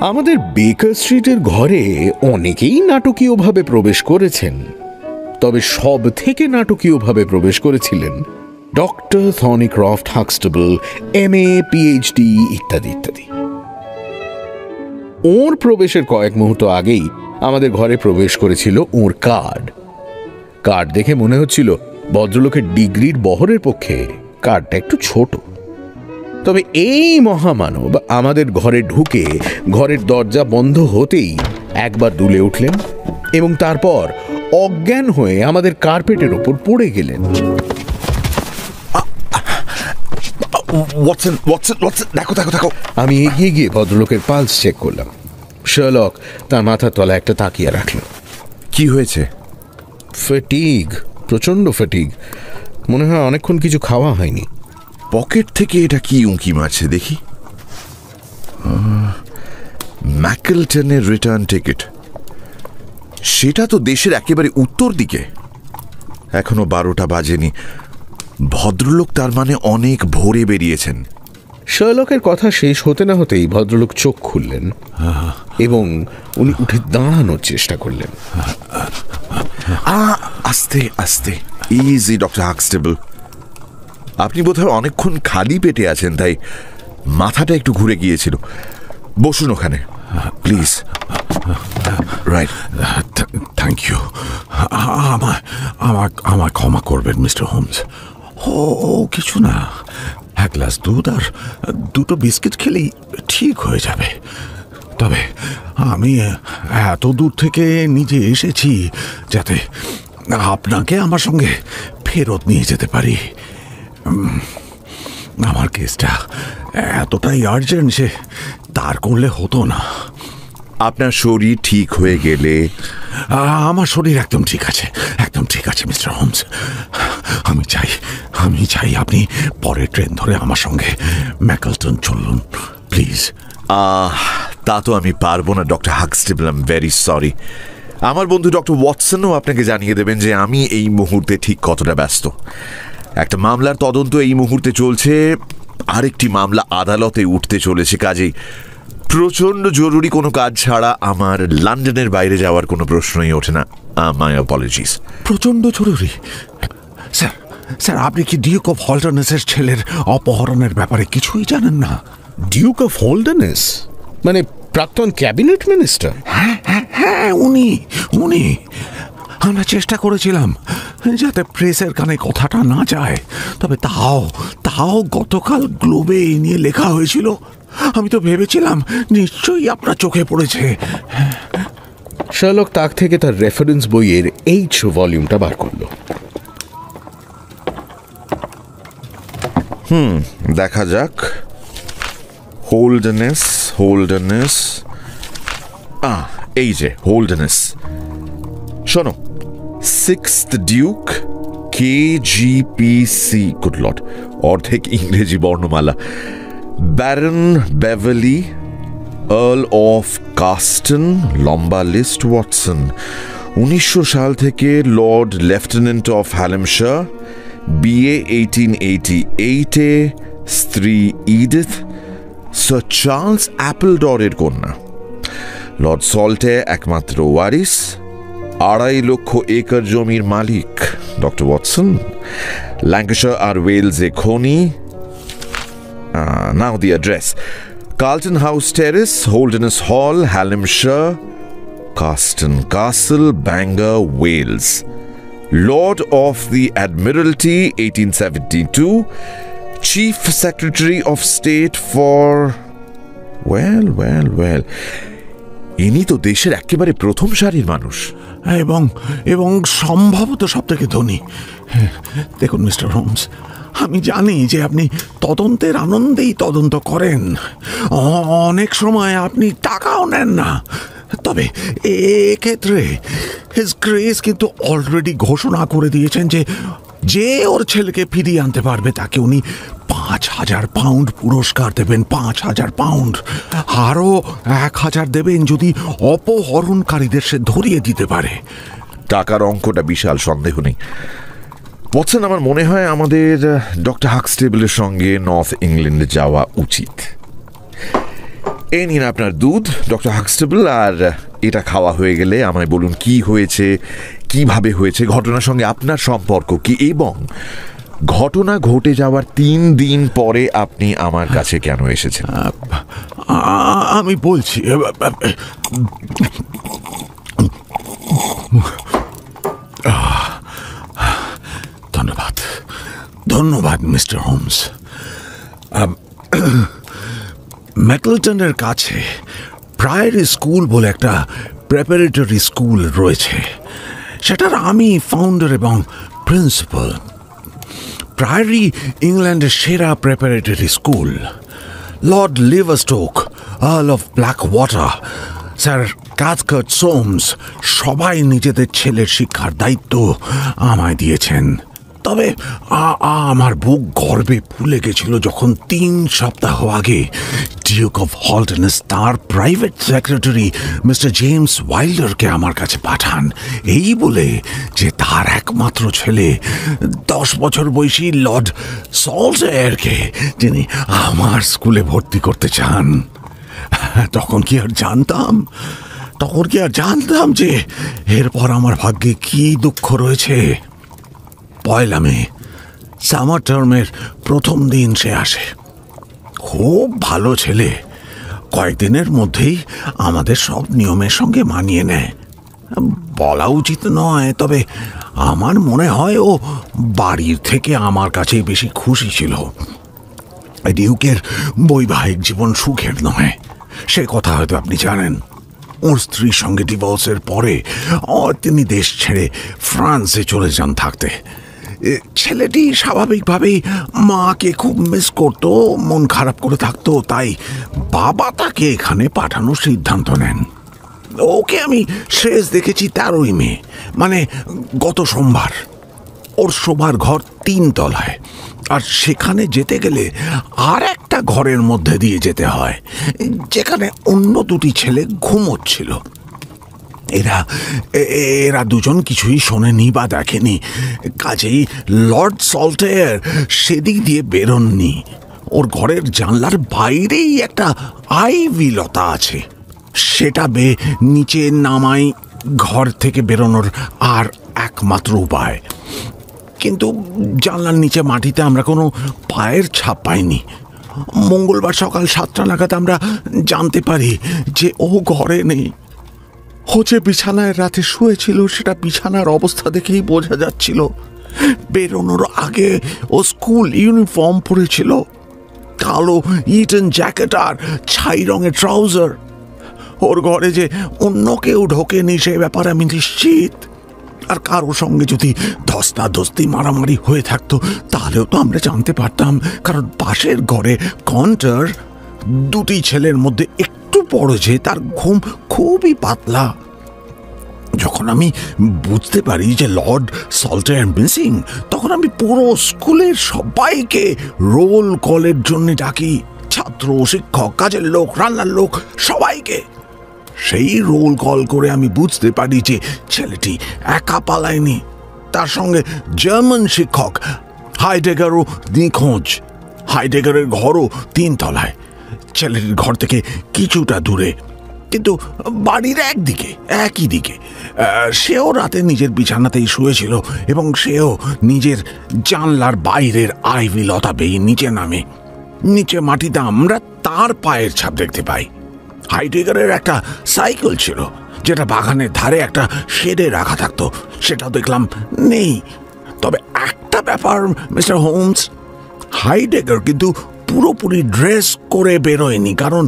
আমাদের বেকার স্ট্রিটের ঘরে অনেকেই নাটকীয়ভাবে প্রবেশ করেছেন, তবে সব থেকে নাটকীয়ভাবে প্রবেশ করেছিলেন ডক্টর থর্নিক্রফট হাক্সটেবল, MA, PhD ইত্যাদি ইত্যাদি। ওর প্রবেশের কয়েক মুহূর্ত আগেই আমাদের ঘরে প্রবেশ করেছিল ওর কার্ড দেখে মনে হচ্ছিল ভদ্রলোকের ডিগ্রির বহরের পক্ষে কার্ডটা একটু ছোট। তবে এই মহামানব আমাদের ঘরে ঢুকে ঘরের দরজা বন্ধ হতেই একবার দুলে উঠলেন এবং তারপর অজ্ঞান হয়ে আমাদের কার্পেটের ওপর পড়ে গেলেন। দেখো দেখো দেখো। আমি এগিয়ে গিয়ে ভদ্রলোকের পালস চেক করলাম। শার্লক তার মাথার তলায় একটা তাকিয়া রাখল। কি হয়েছে? ফ্যাটিগ, প্রচন্ড ফ্যাটিগ। মনে হয় অনেকক্ষণ কিছু খাওয়া হয়নি। পকেট থেকে এটা কি উঁকি মারছে দেখি। ম্যাকলটনের রিটার্ন টিকিট। সেটা তো দেশের একেবারে উত্তর দিকে। এখনো 12টা বাজেনি। ভদ্রলোক তার মানে অনেক ভোরে বেরিয়েছেন। শার্লকের কথা শেষ হতে না হতেই ভদ্রলোক চোখ খুললেন এবং উনি উঠে দাঁড়ানোর চেষ্টা করলেন। আস্তে আস্তে, ইজি ডক্টর হাক্সটেবল। আপনি বোধহয় অনেকক্ষণ খালি পেটে আছেন, তাই মাথাটা একটু ঘুরে গিয়েছিল। বসুন ওখানে প্লিজ। Right, thank you. আমার ক্ষমা করবেন মিস্টার হোমস। ও কিছু না, এক গ্লাস দুধ আর 2টো বিস্কিট খেলেই ঠিক হয়ে যাবে। তবে আমি এত দূর থেকে নিজে এসেছি যাতে আপনাকে আমার সঙ্গে ফেরত নিয়ে যেতে পারি। আমার কেসটা এতটাই আর্জেন্ট যে তার করলে হতো না। আপনার শরীর ঠিক হয়ে গেলে? আমার শরীর একদম ঠিক আছে, একদম ঠিক আছে মিস্টার হোমস। আমি চাই আপনি পরের ট্রেন ধরে আমার সঙ্গে ম্যাকলটন চলুন প্লিজ। তা তো আমি পারবো না doctor Huxtable, I am very sorry. আমার বন্ধু ডক্টর ওয়াটসনও আপনাকে জানিয়ে দেবেন যে আমি এই মুহূর্তে ঠিক কতটা ব্যস্ত। একটা মামলার তদন্ত এই মুহূর্তে চলছে, আরেকটি মামলা আদালতে উঠতে চলেছে। কাজেই প্রচন্ড জরুরি কোনো কাজ ছাড়া আমার লন্ডনের বাইরে যাওয়ার কোনো প্রশ্নই ওঠে না। মাই অ্যাপোলজিস। প্রচন্ড জরুরি? স্যার, আপনি কি ডিউক অফ হল্ডারনেসের ছেলের অপহরণের ব্যাপারে কিছুই জানেন না? ডিউক অফ হল্ডারনেস মানে প্রাক্তন ক্যাবিনেট মিনিস্টার? হ্যাঁ, উনি। আমরা চেষ্টা করেছিলাম যাতে প্রেসের কানে কথাটা না যায়, তবে তাও গতকাল গ্লোবে এই নিয়ে লেখা হয়েছিল। আমি তো ভেবেছিলাম নিশ্চয়ই আপনার চোখে পড়েছে। শার্লক তাক থেকে তার রেফারেন্স বইয়ের H ভলিউমটা বার করল। দেখা যাক। হোল্ডারনেস, এই যে হোল্ডারনেস। শোনো, 6th Duke KGPC, good Lord, অর্ধেক ইংরেজি বর্ণমালা। ব্যারন বেভারলি, আর্ল অফ কাস্টন, লম্বা লিস্ট। ওয়াটসন 1900 সাল থেকে লর্ড লেফটেন্যান্ট অফ হ্যালমশায়ার, BA 1888-এ, স্ত্রী ইডিথ, স্যার চার্লস অ্যাপলডরের কন্যা। লর্ড সল্টে একমাত্র ওয়ারিস, 2.5 লক্ষ একর জমির মালিক ডক্টর ওয়াটসন। ল্যাঙ্কাশায়ার আর ওয়েলসে খনি। Now the address: Carlton House Terrace, Holderness Hall, Hallamshire, Carston Castle, Bangor, Wales. Lord of the Admiralty 1872, Chief Secretary of State for... well, ইনি তো দেশের একেবারে প্রথম সারির মানুষ এবং সম্ভবত সব থেকে ধনী। দেখুন মিস্টার হোমস, আমি জানি যে আপনি তদন্তের আনন্দেই তদন্ত করেন, অনেক সময় আপনি টাকাও নেন না। তবে এক্ষেত্রে হিজ গ্রেস কিন্তু অলরেডি ঘোষণা করে দিয়েছেন যে ওর ছেলেকে ফিরিয়ে আনতে পারবে তাকে উনি 5,000 পাউন্ড পুরস্কার দেবেন। 5,000 পাউন্ড, আরও 1,000 দেবেন যদি অপহরণকারীদের সে ধরিয়ে দিতে পারে। টাকার অঙ্কটা বিশাল, সন্দেহ নেই। ওয়াটসন, আমার মনে হয় আমাদের ডক্টর হাক্সটেবলের সঙ্গে নর্থ ইংল্যান্ডে যাওয়া উচিত। এই নিন আপনার দুধ ডক্টর হাক্সটেবল, আর এটা খাওয়া হয়ে গেলে আমায় বলুন কি হয়েছে, কিভাবে হয়েছে, ঘটনার সঙ্গে আপনার সম্পর্ক কি, এবং ঘটনা ঘটে যাওয়ার 3 দিন পরে আপনি আমার কাছে কেন এসেছেন। আমি বলছি। ধন্যবাদ, ধন্যবাদ মিস্টার হোমস। ম্যাকলটনের কাছে প্রায়রি স্কুল বলে একটা প্রেপারেটরি স্কুল রয়েছে, সেটার আমি ফাউন্ডার এবং প্রিন্সিপাল। প্রায়রি ইংল্যান্ডের সেরা preparatory school. Lord Leverstoke, Earl of Blackwater, Sir Cathcart Soames সবাই নিজেদের ছেলের শিক্ষার দায়িত্ব আমায় দিয়েছেন। তবে আমার বুক গর্বে ফুলে গেছিল যখন 3 সপ্তাহ আগে ডিউক অফ হলটনেস তার প্রাইভেট সেক্রেটারি মিস্টার জেমস ওয়াইল্ডারকে আমার কাছে পাঠান, এই বলে যে তার একমাত্র ছেলে 10 বছর বয়সী লর্ড সল্টয়ারকে যিনি আমার স্কুলে ভর্তি করতে চান। তখন কি আর জানতাম যে এরপর আমার ভাগ্যে কি দুঃখ রয়েছে। 1 মে সামার টার্মের প্রথম দিন সে আসে। খুব ভালো ছেলে, কয়েকদিনের মধ্যেই আমাদের সব নিয়মের সঙ্গে মানিয়ে নেয়। বলা উচিত নয়, তবে আমার মনে হয় ও বাড়ির থেকে আমার কাছে বেশি খুশি ছিল। ডিউকের বৈবাহিক জীবন সুখের নয়, সে কথা হয়তো আপনি জানেন। ওর স্ত্রীর সঙ্গে ডিভোর্সের পরে তিনি দেশ ছেড়ে ফ্রান্সে চলে যান থাকতে। ছেলেটি স্বাভাবিকভাবেই মাকে খুব মিস করতো, মন খারাপ করে থাকতো, তাই বাবা তাকে এখানে পাঠানোর সিদ্ধান্ত নেন। ওকে আমি শেষ দেখেছি 13 মে, মানে গত সোমবার। ওর শোবার ঘর 3 তলায়, আর সেখানে যেতে গেলে আর একটা ঘরের মধ্যে দিয়ে যেতে হয়, যেখানে অন্য 2টি ছেলে ঘুমোচ্ছিল। এরা দুজন কিছুই শোনেনি বা দেখেনি, কাজেই লর্ড সল্টয়ার সেদিক দিয়ে বেরোননি। ওর ঘরের জানলার বাইরেই একটা আইভি লতা আছে, সেটা নিচে নামাই ঘর থেকে বেরোনোর আর একমাত্র উপায়। কিন্তু জানলার নিচে মাটিতে আমরা কোনো পায়ের ছাপ পাইনি। মঙ্গলবার সকাল 7টা নাগাদ আমরা জানতে পারি যে ও ঘরে নেই। ও যে বিছানায় রাতে শুয়েছিল সেটা বিছানার অবস্থা দেখেই বোঝা যাচ্ছিল। বেরোনোর আগে ও স্কুল ইউনিফর্ম পরেছিল, কালো ইটন জ্যাকেট আর ছাই রঙের ট্রাউজার। ওর ঘরে যে অন্য কেউ ঢোকেনি সে ব্যাপারে আমি নিশ্চিত। আর কারোর সঙ্গে যদি ধস্তাধস্তি মারামারি হয়ে থাকতো তাহলেও তো আমরা জানতে পারতাম, কারণ পাশের ঘরে কন্টার 2টি ছেলের মধ্যে একটু বড় যে তার ঘুম খুবই পাতলা। যখন আমি বুঝতে পারি যে লর্ড সল্টয়ার মিসিং, তখন আমি পুরো স্কুলের সবাইকে রোল কলের জন্য ডাকি, ছাত্র, শিক্ষক, কাজের লোক, রান্নার লোক, সবাইকে। সেই রোল কল করে আমি বুঝতে পারি যে ছেলেটি একা পালায়নি, তার সঙ্গে জার্মান শিক্ষক হাইডেগারও নিখোঁজ। হাইডেগারের ঘরও 3 তলায়, ছেলেটির ঘর থেকে কিছুটা দূরে, কিন্তু বাড়ির একই দিকে। সেও রাতে নিজের বিছানাতেই শুয়েছিল এবং সেও নিজের জানলার বাইরের আইভি লতা বেয়ে নিচে নামে। নিচে মাটিতে আমরা তার পায়ের ছাপ দেখতে পাই। হাইডেগারের একটা সাইকেল ছিল, যেটা বাগানের ধারে একটা শেডে রাখা থাকতো, সেটাও দেখলাম নেই। তবে একটা ব্যাপার মিস্টার হোমস, হাইডেগার কিন্তু পুরোপুরি ড্রেস করে বেরোয়নি, কারণ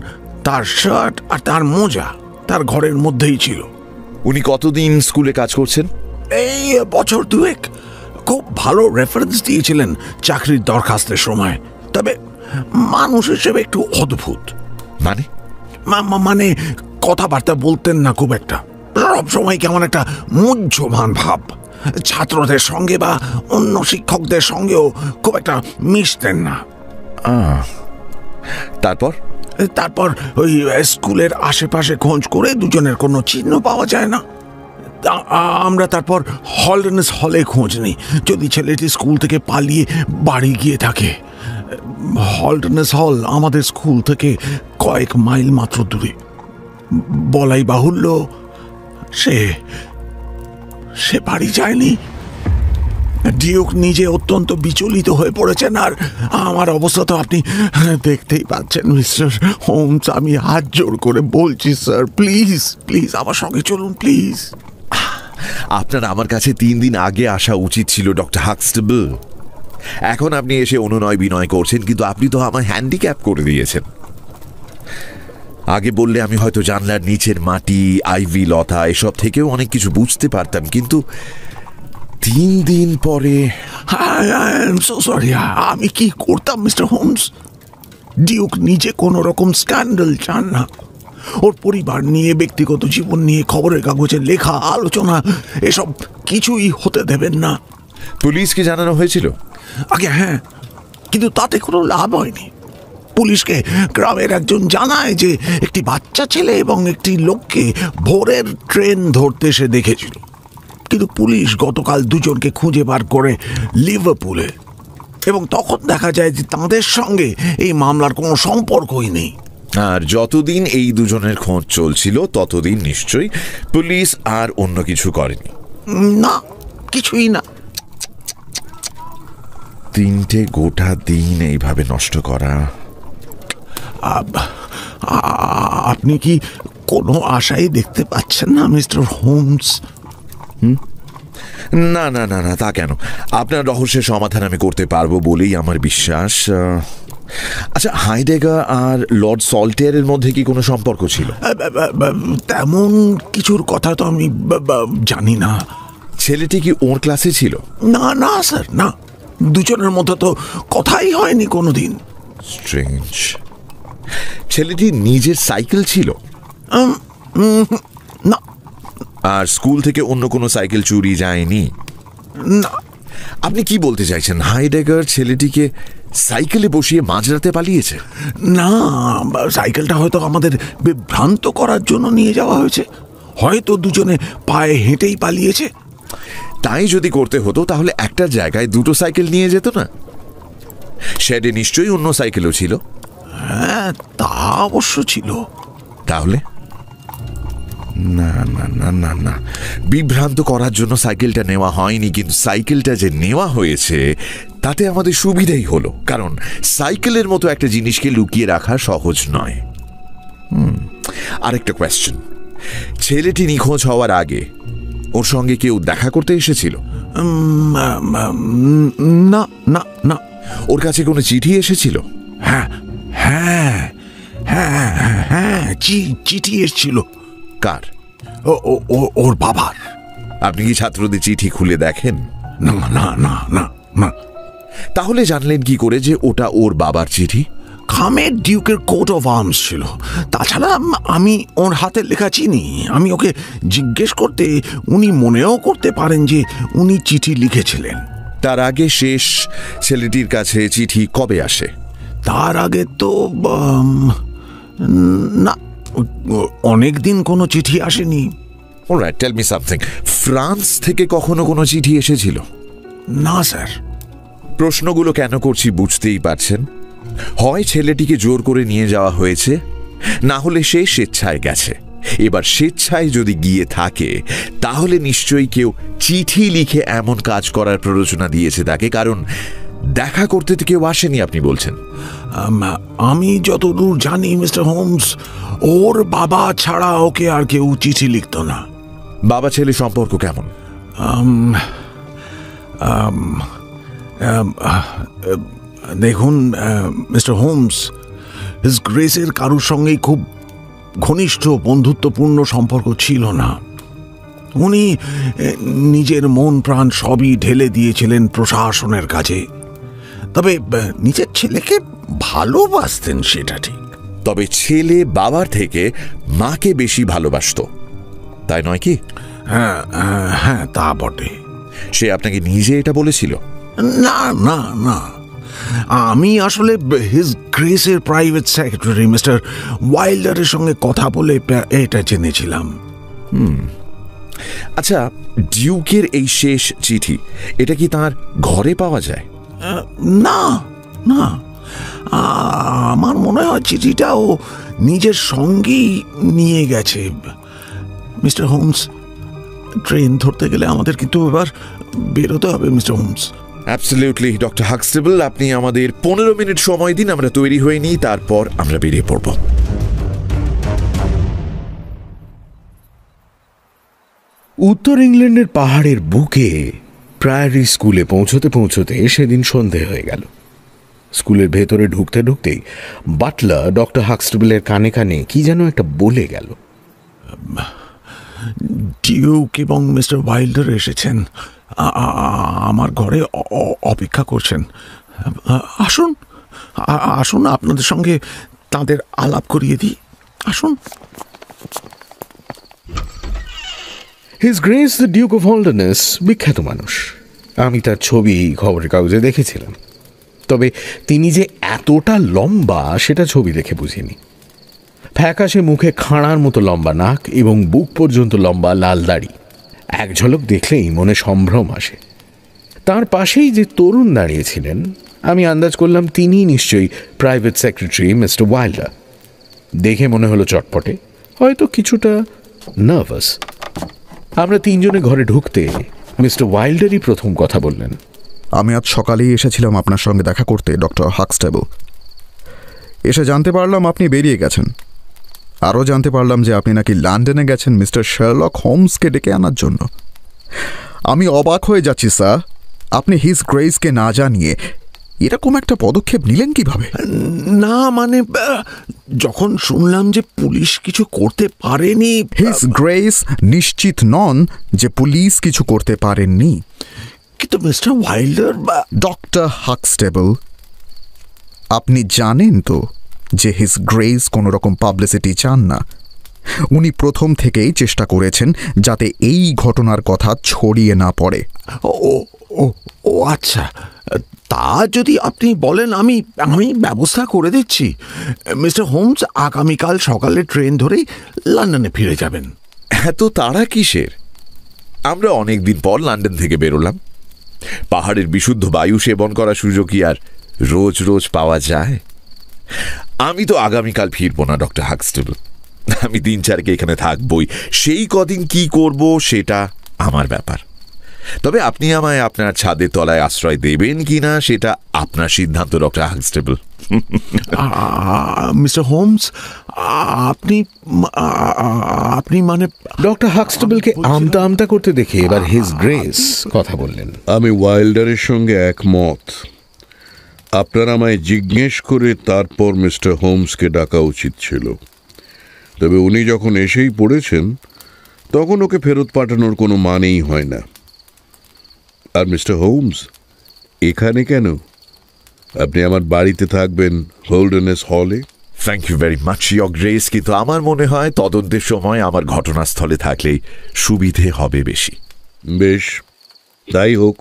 তার শার্ট আর তার মোজা তার ঘরের মধ্যেই ছিল। উনি কতদিন স্কুলে কাজ করছেন? এই বছর 2। খুব ভালো রেফারেন্স দিয়েছিলেন চাকরির দরখাস্তের সময়, তবে মানুষ হিসেবে একটু অদ্ভুত। মানে কথাবার্তা বলতেন না খুব একটা, সব সময় কেমন একটা মুহ্যমান ভাব। ছাত্রদের সঙ্গে বা অন্য শিক্ষকদের সঙ্গেও খুব একটা মিশতেন না। তারপর ওই স্কুলের আশেপাশে খোঁজ করে দুজনের কোনো চিহ্ন পাওয়া যায় না। আমরা তারপর হলডেনেস হলে খোঁজ নিই, যদি ছেলেটি স্কুল থেকে পালিয়ে বাড়ি গিয়ে থাকে। হল্টনেস হল আমাদের স্কুল থেকে কয়েক মাইল মাত্র দূরে। বলাই বাহুল্য সে সে বাড়ি যায়নি। ডিউক নিজে অত্যন্ত বিচলিত হয়ে পড়েছেন, আর আমার অবস্থা তো আপনি দেখতেই পাচ্ছেন মিস্টার হোমস। আমি হাত জোড় করে বলছি স্যার, প্লিজ প্লিজ আমার সঙ্গে চলুন প্লিজ। আপনার আমার কাছে 3 দিন আগে আসা উচিত ছিল ডক্টর হাক্সটেবল। এখন আপনি এসে অনুনয় বিনয় করছেন, কিন্তু আপনি তো আমার হ্যান্ডিক্যাপ করে দিয়েছেন। আগে বললে আমি হয়তো জানলার নিচের মাটি, আইভি লতা এসব থেকেও অনেক কিছু বুঝতে পারতাম, কিন্তু 3 দিন পরে সরি, আমি কি করতাম মিস্টার হোমস? ডিউক নিজে কোনো রকম স্ক্যান্ডাল চান না। ওর পরিবার নিয়ে, ব্যক্তিগত জীবন নিয়ে খবরের কাগজে লেখা, আলোচনা এসব কিছুই হতে দেবেন না। পুলিশকে জানানো হয়েছিল? আগে হ্যাঁ, কিন্তু তাতে কোনো লাভ হয়নি। পুলিশকে গ্রামের একজন জানায় যে একটি বাচ্চা ছেলে এবং একটি লোককে ভোরের ট্রেন ধরতে সে দেখেছিল, কিন্তু পুলিশ গতকাল দুজনকে খুঁজে বার করে লিভারপুলে, এবং তখন দেখা যায় যে তাদের সঙ্গে এই মামলার কোনো সম্পর্কই নেই। আর যতদিন এই দুজনের খোঁজ চলছিল ততদিন নিশ্চয়ই পুলিশ আর অন্য কিছু করেনি? না, কিছুই না। 3টে গোটা দিন এইভাবে নষ্ট করা। আপনি কি কোনো আশাই দেখতে পাচ্ছেন না মিস্টার হোমস? না না না না, তা কেন? আপনার রহস্যের সমাধান আমি করতে পারবো বলেই আমার বিশ্বাস। আচ্ছা, হাইডেগার আর লর্ড সল্টেয়ারের মধ্যে কি কোনো সম্পর্ক ছিল? তেমন কিছুর কথা তো আমি জানি না। ছেলেটি কি ওর ক্লাসে ছিল? না না স্যার, না। দুজনের মধ্যে তো কথাই হয়নি কোনোদিন। স্ট্রেঞ্জ। ছেলেটির নিজের সাইকেল ছিল? না। আর স্কুল থেকে অন্য কোনো সাইকেল চুরি যায়নি? না। আপনি কি বলতে চাইছেন? হাইডেগার ছেলেটিকে সাইকেলে বসিয়ে মাঝরাতে পালিয়েছে? না, সাইকেলটা হয়তো আমাদের বিভ্রান্ত করার জন্য নিয়ে যাওয়া হয়েছে। হয়তো দুজনে পায়ে হেঁটেই পালিয়েছে। তাই যদি করতে হতো তাহলে একটা জায়গায় 2টো সাইকেল নিয়ে যেত না? শেডে নিশ্চয়ই অন্য সাইকেলও ছিল। হ্যাঁ, তা অবশ্য ছিল। তাহলে না না না না না, বিভ্রান্ত করার জন্য সাইকেলটা নেওয়া হয়নি, কিন্তু সাইকেলটা যে নেওয়া হয়েছে তাতে আমাদের সুবিধাই হলো, কারণ সাইকেলের মতো একটা জিনিসকে লুকিয়ে রাখা সহজ নয়। আরেকটা কোয়েশ্চেন, ছেলেটি নিখোঁজ হওয়ার আগে ওর সঙ্গে কেউ দেখা করতে এসেছিল? না না না। ওর কাছে কোনো চিঠি এসেছিল? হ্যাঁ হ্যাঁ হ্যাঁ হ্যাঁ, চিঠি এসেছিল। কার? ওর বাবার। আপনি কি ছাত্রদের চিঠি খুলে দেখেন? না না না না না। তাহলে জানলেন কি করে যে ওটা ওর বাবার চিঠি? খামের ডিউকের কোট অফ আর্মস ছিল। তাছাড়া আমি ওর হাতের লেখা চিনি। আমি ওকে জিজ্ঞেস করতে উনি মনেও করতে পারেন যে উনি চিঠি লিখেছিলেন। তার আগে শেষ ছেলেটির কাছে চিঠি কবে আসে? তার আগে তো না, অনেক দিন কোনো চিঠি আসেনি। Alright, tell me something. France থেকে কখনো কোনো চিঠি এসেছিল? না স্যার। প্রশ্নগুলো কেন করছি বুঝতেই পারছেন। হয় ছেলেটিকে জোর করে নিয়ে যাওয়া হয়েছে, না হলে সে স্বেচ্ছায় গেছে। এবার স্বেচ্ছায় যদি গিয়ে থাকে তাহলে নিশ্চয়ই কেউ চিঠি লিখে এমন কাজ করার প্ররোচনা দিয়েছে তাকে, কারণ দেখা করতে তো কেউ আসেনি আপনি বলছেন। আমি যতদূর জানি মিস্টার হোমস, ওর বাবা ছাড়া ওকে আর কেউ চিঠি লিখত না। বাবা ছেলে সম্পর্ক কেমন? দেখুন মিস্টার হোমস, হিজ গ্রেসের কারুর সঙ্গেই খুব ঘনিষ্ঠ বন্ধুত্বপূর্ণ সম্পর্ক ছিল না। উনি নিজের মন প্রাণ সবই ঢেলে দিয়েছিলেন প্রশাসনের কাজে। তবে নিজের ছেলেকে ভালোবাসতেন, সেটা ঠিক। তবে ছেলে বাবার থেকে মাকে বেশি ভালোবাসত, তাই নয় কি? হ্যাঁ হ্যাঁ, তা বটে। সে আপনাকে নিজে এটা বলেছিল? না না না, আমি আসলে হিজ গ্রেসের প্রাইভেট সেক্রেটারি মিস্টার ওয়াইল্ডারের সঙ্গে কথা বলে এটা জেনেছিলাম। আচ্ছা, ডিউকের এই শেষ চিঠি, এটা কি তার ঘরে পাওয়া যায়? না না, আমার মনে হয় চিঠিটা ও নিজের সঙ্গেই নিয়ে গেছে। মিস্টার হোমস, ট্রেন ধরতে গেলে আমাদের কিন্তু এবার বেরোতে হবে মিস্টার হোমস। অ্যাবসলিউটলি ডক্টর হাক্সটেবল, আপনি আমাদের 15 মিনিট সময় দিন, আমরা তৈরি হয়ে নিই, তারপর আমরা বেরিয়ে পড়ব। উত্তর ইংল্যান্ডের পাহাড়ের বুকে প্রায়রি স্কুলে পৌঁছতে পৌঁছতে সেদিন সন্ধে হয়ে গেল। স্কুলের ভেতরে ঢুকতে ঢুকতেই বাটলার ডক্টর হাক্সটেবলের কানে কানে কি যেন একটা বলে গেল। ডিউক এবং মিস্টার ওয়াইল্ডার এসেছেন, আমার ঘরে অপেক্ষা করছেন। আসুন আসুন, আপনাদের সঙ্গে তাদের আলাপ করিয়ে দিই। আসুন। His grace the duke of Holderness বিখ্যাত মানুষ। আমি তার ছবি খবরের কাগজে দেখেছিলাম, তবে তিনি যে এতটা লম্বা সেটা ছবি দেখে বুঝিনি। ফ্যাকাশে মুখে খাঁড়ার মতো লম্বা নাক এবং বুক পর্যন্ত লম্বা লাল দাড়ি। এক ঝলক দেখলেই মনে সম্ভ্রম আসে। তার পাশেই যে তরুণ দাঁড়িয়েছিলেন, আমি আন্দাজ করলাম তিনি নিশ্চয়ই প্রাইভেট সেক্রেটারি মিস্টার ওয়াইল্ডার। দেখে মনে হলো চটপটে, হয়তো কিছুটা নার্ভাস। আমরা তিনজনে ঘরে ঢুকতে মিস্টার ওয়াইল্ডারই প্রথম কথা বললেন। আমি আজ সকালেই এসেছিলাম আপনার সঙ্গে দেখা করতে ডক্টর হাক্সটেবল। এসে জানতে পারলাম আপনি বেরিয়ে গেছেন। আরও জানতে পারলাম যে আপনি নাকি লন্ডনে গেছেন মিস্টার শার্লক হোমসকে ডেকে আনার জন্য। আমি অবাক হয়ে যাচ্ছি স্যার, আপনি হিজ গ্রেসকে না জানিয়ে এরকম একটা পদক্ষেপ নিলেন কিভাবে? না মানে, যখন শুনলাম যে পুলিশ কিছু করতে পারেনি। হিজ গ্রেস নিশ্চিত নন যে পুলিশ কিছু করতে পারেননি। কিন্তু মিস্টার ওয়াইল্ডার বা ডক্টর হাক্সটেবল, আপনি জানেন তো যে হিজ গ্রেস কোনো রকম পাবলিসিটি চান না। উনি প্রথম থেকেই চেষ্টা করেছেন যাতে এই ঘটনার কথা ছড়িয়ে না পড়ে। ও ও ও আচ্ছা, তা যদি আপনি বলেন আমি ব্যবস্থা করে দিচ্ছি। মিস্টার হোমস আগামীকাল সকালে ট্রেন ধরেই লন্ডনে ফিরে যাবেন। এত তাড়া কিসের? আমরা অনেক দিন পর লন্ডন থেকে বেরোলাম। পাহাড়ের বিশুদ্ধ বায়ু সেবন করার সুযোগ কি আর রোজ রোজ পাওয়া যায়? আমি তো আগামীকাল ফিরবো না ডক্টর হাক্সটেবল। আমি 3-4 এখানে থাকবই। সেই কদিন কি করব সেটা আমার ব্যাপার। তবে আপনি আমায় আপনার ছাদের তলায় আশ্রয় দেবেন কিনা সেটা আপনার সিদ্ধান্ত ডক্টর হাক্সটেবল। মিস্টার হোমস, আপনি মানে ডক্টর হাক্সটেবলকে আমতা আমতা করতে দেখে এবার হিজ গ্রেস কথা বললেন। আমি ওয়াইল্ডারের সঙ্গে একমত। আপনার আমায় জিজ্ঞেস করে তারপর মিস্টার হোমসকে ডাকা উচিত ছিল। তবে উনি যখন এসেই পড়েছেন, তখন ওকে ফেরত পাঠানোর কোনো মানেই হয় না। আর মিস্টার হোমস এখানে কেন? আপনি আমার বাড়িতে থাকবেন, হোল্ডারনেস হলে। Thank you very much your grace, কিন্তু আমার মনে হয় তদন্তের সময় আমার ঘটনাস্থলে থাকলেই সুবিধে হবে বেশি। বেশ, তাই হোক।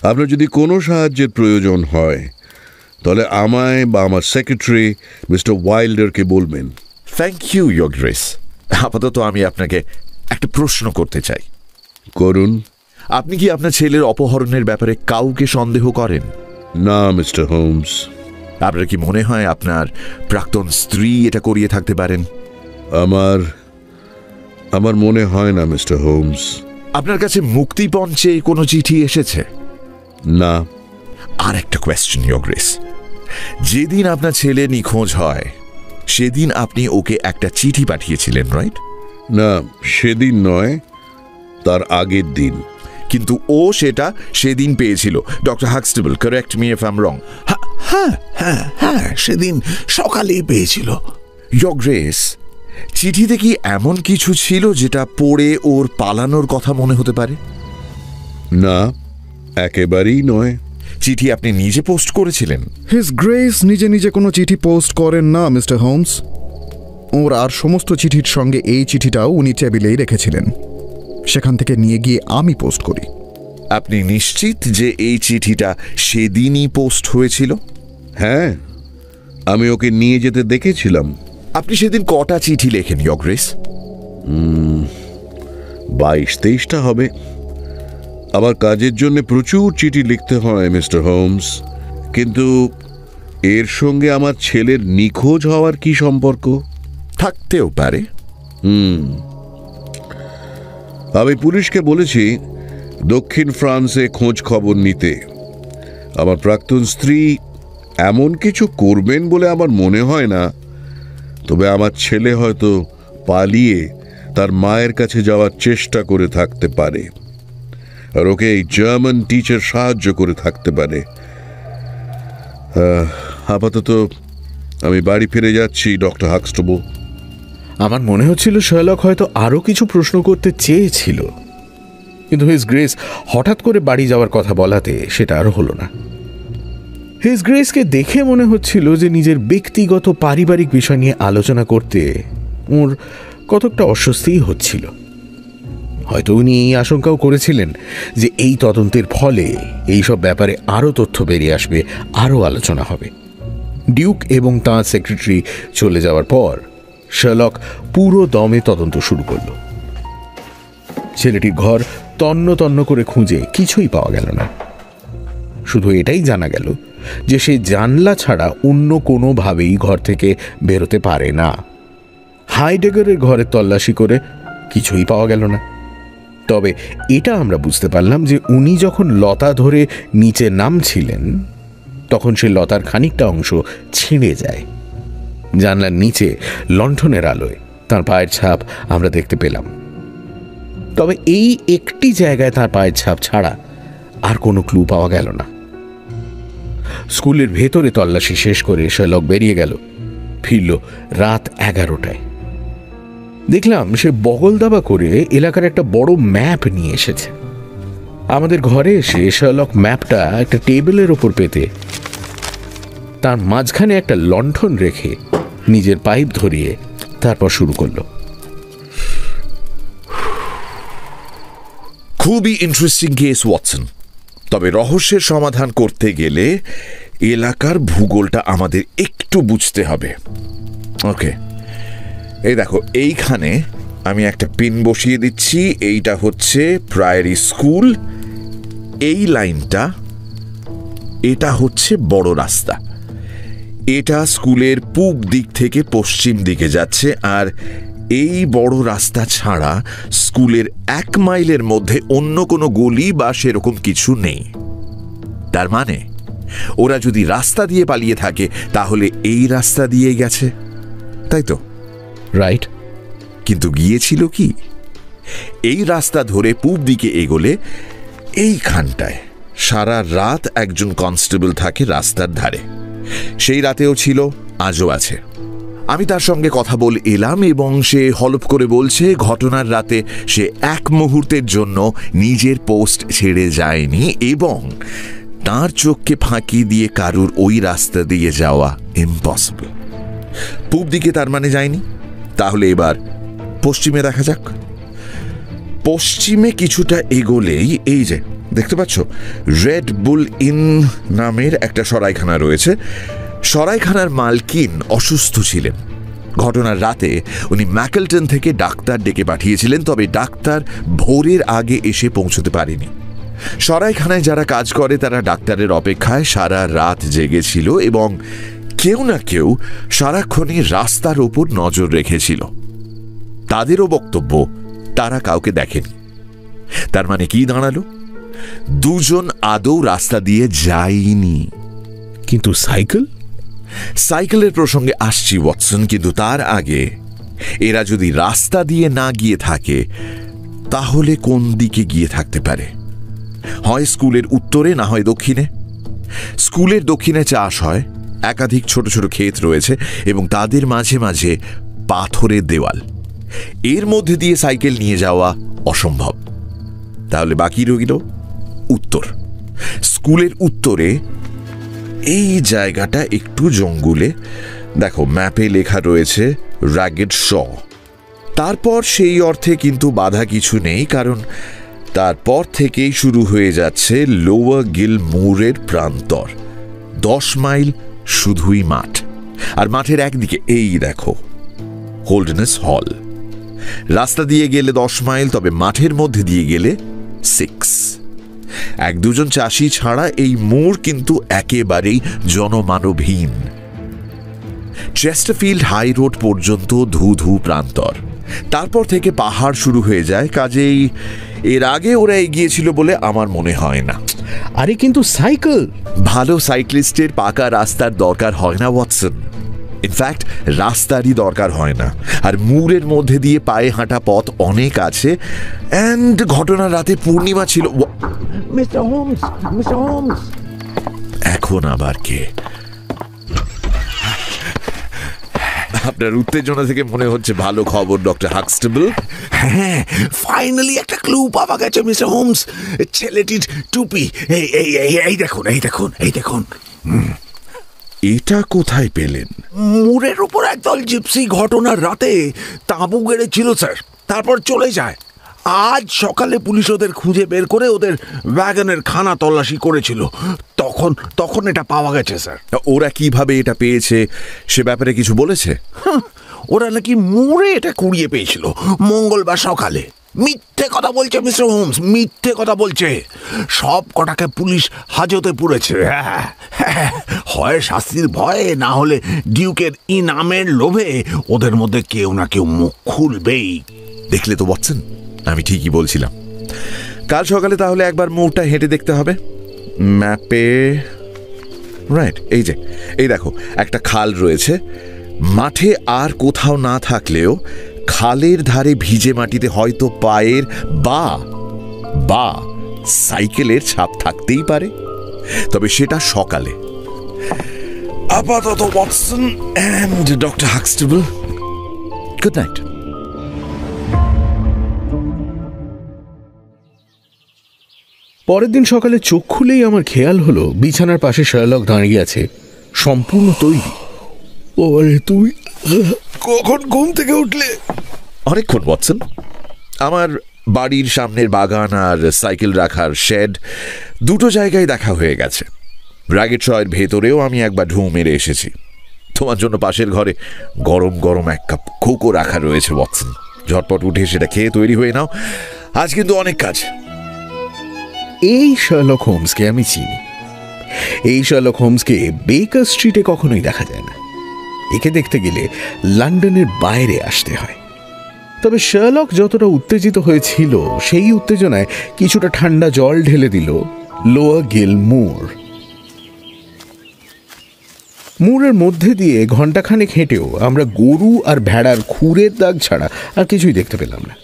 আপনার যদি কোনো সাহায্যের প্রয়োজন হয় তাহলে আমায় বা আমার সেক্রেটারি মিস্টার ওয়াইল্ডারকে বলবেন। Thank you your grace. আপাতত আমি আপনাকে একটা প্রশ্ন করতে চাই। করুন। আপনি কি আপনার ছেলের অপহরণের ব্যাপারে কাউকে সন্দেহ করেন? না মিস্টার হোমস। আপনার কি মনে হয় আপনার প্রাক্তন স্ত্রী এটা করিয়ে থাকতে পারেন? আমার মনে হয় না মিস্টার হোমস। আপনার কাছে মুক্তিপণ চেয়ে কোনো চিঠি এসেছে? না। আর একটা কোয়েশ্চেন ইয়র গ্রেস, যেদিন আপনার ছেলে নিখোঁজ হয় সেদিন আপনি ওকে একটা চিঠি পাঠিয়েছিলেন, রাইট? না, সেদিন নয়, তার আগের দিন। কিন্তু ও সেটা সেদিন পেয়েছিল। Doctor Huxtable, correct me if I am wrong. হ্যাঁ হ্যাঁ হ্যাঁ, সেদিন সকালেই পেয়েছিল। ইয়র গ্রেস, চিঠিতে কি এমন কিছু ছিল যেটা পড়ে ওর পালানোর কথা মনে হতে পারে? না, একেবারেই নয়। চিঠি আপনি নিজে পোস্ট করেছিলেন? হিজ গ্রেস নিজে নিজে কোনো চিঠি পোস্ট করেন না মিস্টার হোমস। ওর আর সমস্ত চিঠির সঙ্গে এই চিঠিটাও উনি টেবিলেই রেখেছিলেন। সেখান থেকে নিয়ে গিয়ে আমি পোস্ট করি। আপনি নিশ্চিত যে এই চিঠিটা সেদিনই পোস্ট হয়েছিল? হ্যাঁ, আমি ওকে নিয়ে যেতে দেখেছিলাম। আপনি সেদিন কটা চিঠি লেখেন ইয়র গ্রেস? 22-23টা হবে। আমার কাজের জন্য প্রচুর চিঠি লিখতে হয় মিস্টার হোমস, কিন্তু এর সঙ্গে আমার ছেলের নিখোঁজ হওয়ার কি সম্পর্ক? থাকতেও পারে। আমি পুলিশকে বলেছি দক্ষিণ ফ্রান্সে খোঁজ খবর নিতে। আমার প্রাক্তন স্ত্রী এমন কিছু করবেন বলে আমার মনে হয় না, তবে আমার ছেলে হয়তো পালিয়ে তার মায়ের কাছে যাওয়ার চেষ্টা করে থাকতে পারে, আর ওকে এই জার্মান টিচার সাহায্য করে থাকতে পারে। আপাতত আমি বাড়ি ফিরে যাচ্ছি ডক্টর হাক্সটেবল। আমার মনে হচ্ছিল শার্লক হয়তো আরো কিছু প্রশ্ন করতে চেয়েছিল, কিন্তু হিজ গ্রেস হঠাৎ করে বাড়ি যাওয়ার কথা বলাতে সেটা আরো হলো না। হিজ গ্রেসকে দেখে মনে হচ্ছিল যে নিজের ব্যক্তিগত পারিবারিক বিষয় নিয়ে আলোচনা করতে ওর কতকটা অস্বস্তিই হচ্ছিল। হয়তো উনি এই আশঙ্কাও করেছিলেন যে এই তদন্তের ফলে এইসব ব্যাপারে আরও তথ্য বেরিয়ে আসবে, আরও আলোচনা হবে। ডিউক এবং তাঁর সেক্রেটারি চলে যাওয়ার পর শার্লক পুরো দমে তদন্ত শুরু করল। ছেলেটির ঘর তন্ন তন্ন করে খুঁজে কিছুই পাওয়া গেল না। শুধু এটাই জানা গেল যে সে জানলা ছাড়া অন্য কোনোভাবেই ঘর থেকে বেরোতে পারে না। হাইডেগারের ঘরে তল্লাশি করে কিছুই পাওয়া গেল না। তবে এটা আমরা বুঝতে পারলাম যে উনি যখন লতা ধরে নিচে নামছিলেন তখন সে লতার খানিকটা অংশ ছিঁড়ে যায়। জানলার নিচে লণ্ঠনের আলোয় তার পায়ের ছাপ আমরা দেখতে পেলাম। তবে এই একটি জায়গায় তার পায়ের ছাপ ছাড়া আর কোনো ক্লু পাওয়া গেল না। স্কুলের ভেতরে তল্লাশি শেষ করে শার্লক বেরিয়ে গেল। ফিরল রাত 11টায়। দেখলাম সে বগল দাবা করে এলাকার একটা বড় ম্যাপ নিয়ে এসেছে। আমাদের ঘরে এসে শার্লক ম্যাপটা একটা টেবিলের ওপর পেতে তার মাঝখানে একটা লণ্ঠন রেখে নিজের পাইপ ধরিয়ে তারপর শুরু করল। খুবই ইন্টারেস্টিং কেস ওয়াটসন, তবে রহস্যের সমাধান করতে গেলে এলাকার ভূগোলটা আমাদের একটু বুঝতে হবে। ওকে, এই দেখো, এইখানে আমি একটা পিন বসিয়ে দিচ্ছি। এইটা হচ্ছে প্রাইমারি স্কুল, এই লাইনটা এটা হচ্ছে বড় রাস্তা। এটা স্কুলের পূব দিক থেকে পশ্চিম দিকে যাচ্ছে, আর এই বড় রাস্তা ছাড়া স্কুলের 1 মাইলের মধ্যে অন্য কোনো গলি বা সেরকম কিছু নেই। তার মানে ওরা যদি রাস্তা দিয়ে পালিয়ে থাকে তাহলে এই রাস্তা দিয়ে গেছে, তাই তো? রাইট। কিন্তু গিয়েছিল কি? এই রাস্তা ধরে পূব দিকে এগোলে এইখানটায় সারা রাত একজন কনস্টেবল থাকে রাস্তার ধারে। সেই রাতেও ছিল, আজও আছে। আমি তার সঙ্গে কথা বলে এলাম এবং সে হলপ করে বলছে ঘটনার রাতে সে 1 মুহূর্তের জন্য নিজের পোস্ট ছেড়ে যায়নি এবং তার চোখকে ফাঁকি দিয়ে কারুর ওই রাস্তা দিয়ে যাওয়া ইম্পসিবল। পূব দিকে তার মানে যায়নি। তাহলে এবার পশ্চিমে দেখা যাক। পশ্চিমে কিছুটা এগোলেই এই যে দেখতে পাচ্ছ, রেড বুল ইন নামের একটা সরাইখানা রয়েছে। সরাইখানার মালকিন অসুস্থ ছিলেন। ঘটনার রাতে উনি ম্যাকেলটন থেকে ডাক্তার ডেকে পাঠিয়েছিলেন, তবে ডাক্তার ভোরের আগে এসে পৌঁছতে পারেনি। সরাইখানায় যারা কাজ করে তারা ডাক্তারের অপেক্ষায় সারা রাত জেগেছিল এবং কেউ না কেউ সারাক্ষণই রাস্তার ওপর নজর রেখেছিল। তাদেরও বক্তব্য তারা কাউকে দেখেনি। তার মানে কি দাঁড়ালো? 2 জন আদৌ রাস্তা দিয়ে যায়নি। কিন্তু সাইকেলের প্রসঙ্গে আসছি ওয়াটসন, কিন্তু তার আগে এরা যদি রাস্তা দিয়ে না গিয়ে থাকে তাহলে কোন দিকে গিয়ে থাকতে পারে? হয় স্কুলের উত্তরে, না হয় দক্ষিণে। স্কুলের দক্ষিণে চাষ হয়, একাধিক ছোট ছোট ক্ষেত রয়েছে এবং তাদের মাঝে মাঝে পাথরের দেওয়াল। এর মধ্যে দিয়ে সাইকেল নিয়ে যাওয়া অসম্ভব। তাহলে বাকি রইল উত্তর। স্কুলের উত্তরে এই জায়গাটা একটু জঙ্গলে। দেখো, ম্যাপে লেখা রয়েছে র্যাগেড শ। তারপর সেই অর্থে কিন্তু বাধা কিছু নেই, কারণ তারপর থেকেই শুরু হয়ে যাচ্ছে লোয়ার গিল মুরের প্রান্তর। 10 মাইল শুধুই মাঠ, আর মাঠের একদিকে এই দেখো হোল্ডনেস হল। রাস্তা দিয়ে গেলে 10 মাইল, তবে মাঠের মধ্যে দিয়ে গেলে 6। এক দুজন চাষি ছাড়া এই মোড় কিন্তু একেবারেই জনমানবহীন। চেস্টারফিল্ড হাই রোড পর্যন্ত ধু ধু প্রান্তর, তারপর থেকে পাহাড় শুরু হয়ে যায়। কাজেই এর আগে ওরা এগিয়েছিল বলে আমার মনে হয় না। আরে কিন্তু সাইকেল, ভালো সাইক্লিস্টের পাকা রাস্তার দরকার হয় না ওয়াটসন। ইনফ্যাক্ট রাস্তারই দরকার হয় না। আর মুরের মধ্যে দিয়ে পায়ে হাঁটা পথ অনেক আছে। অ্যান্ড ঘটনা রাতে পূর্ণিমা ছিল। Mister Holmes, mister Holmes. এখন আবার কে? আপনার উত্তেজনা থেকে মনে হচ্ছে ভালো খবর ডক্টর হাক্সটেবল। হ্যাঁ, ফাইনালি একটা ক্লু পাওয়া গেছে মিস্টার হোমস। ছেলেটির টুপি, এই দেখুন, এই দেখুন, এই দেখুন। এটা কোথায় পেলেন? মুরের উপর একদল জিপসি ঘটনার রাতে তাঁবু গেড়েছিল স্যার, তারপর চলে যায়। আজ সকালে পুলিশ ওদের খুঁজে বের করে ওদের ওয়াগনের খানা তল্লাশি করেছিল, তখন এটা পাওয়া গেছে স্যার। ওরা কিভাবে এটা পেয়েছে সে ব্যাপারে কিছু বলেছে? ওরা নাকি মুরে এটা কুড়িয়ে পেয়েছিল মঙ্গলবার সকালে। মিথ্যে কথা বলছে মিস্টার হোমস, মিথ্যে কথা বলছে। সব কটাকে পুলিশ হাজতে পুরেছে। হয় শাস্তির ভয়ে, না হলে ডিউকের ইনামের লোভে ওদের মধ্যে কেউ না কেউ মুখ খুলবেই। দেখলে তো ওয়াটসন, আমি ঠিকই বলছিলাম। কাল সকালে তাহলে একবার মোড়টা হেঁটে দেখতে হবে। ম্যাপে রাইট, এই দেখো একটা খাল রয়েছে। মাঠে আর কোথাও না থাকলেও খালের ধারে ভিজে মাটিতে হয়তো পায়ের বা সাইকেলের ছাপ থাকতেই পারে, তবে সেটা সকালে। আপাতত Watson and Doctor Huxtable, good night. পরের দিন সকালে চোখ খুলেই আমার খেয়াল হলো বিছানার পাশে শার্লক দাঁড়িয়ে আছে, সম্পূর্ণ তৈরি। ওরে তুই কখন ঘুম থেকে উঠলে? অনেকক্ষণ ওয়াটসন। আমার বাড়ির সামনের বাগান আর সাইকেল রাখার শেড দুটো জায়গায় দেখা হয়ে গেছে। রাগেট শয়ের ভেতরেও আমি একবার ঢু মেরে এসেছি। তোমার জন্য পাশের ঘরে গরম গরম এক কাপ কোকো রাখা রয়েছে ওয়াটসন। ঝটপট উঠে সেটা খেয়ে তৈরি হয়ে নাও, আজ কিন্তু অনেক কাজ। এই শার্লক হোমসকে আমি চিনি। এই শার্লক হোমসকে বেকার স্ট্রিটে কখনোই দেখা যায় না। একে দেখতে গেলে লন্ডনের বাইরে আসতে হয়। তবে শার্লক যতটা উত্তেজিত হয়েছিল, সেই উত্তেজনায় কিছুটা ঠান্ডা জল ঢেলে দিল লোয়ার গিল মুর। মুরের মধ্যে দিয়ে ঘণ্টাখানেক হেঁটেও আমরা গরু আর ভেড়ার খুরের দাগ ছাড়া আর কিছুই দেখতে পেলাম না।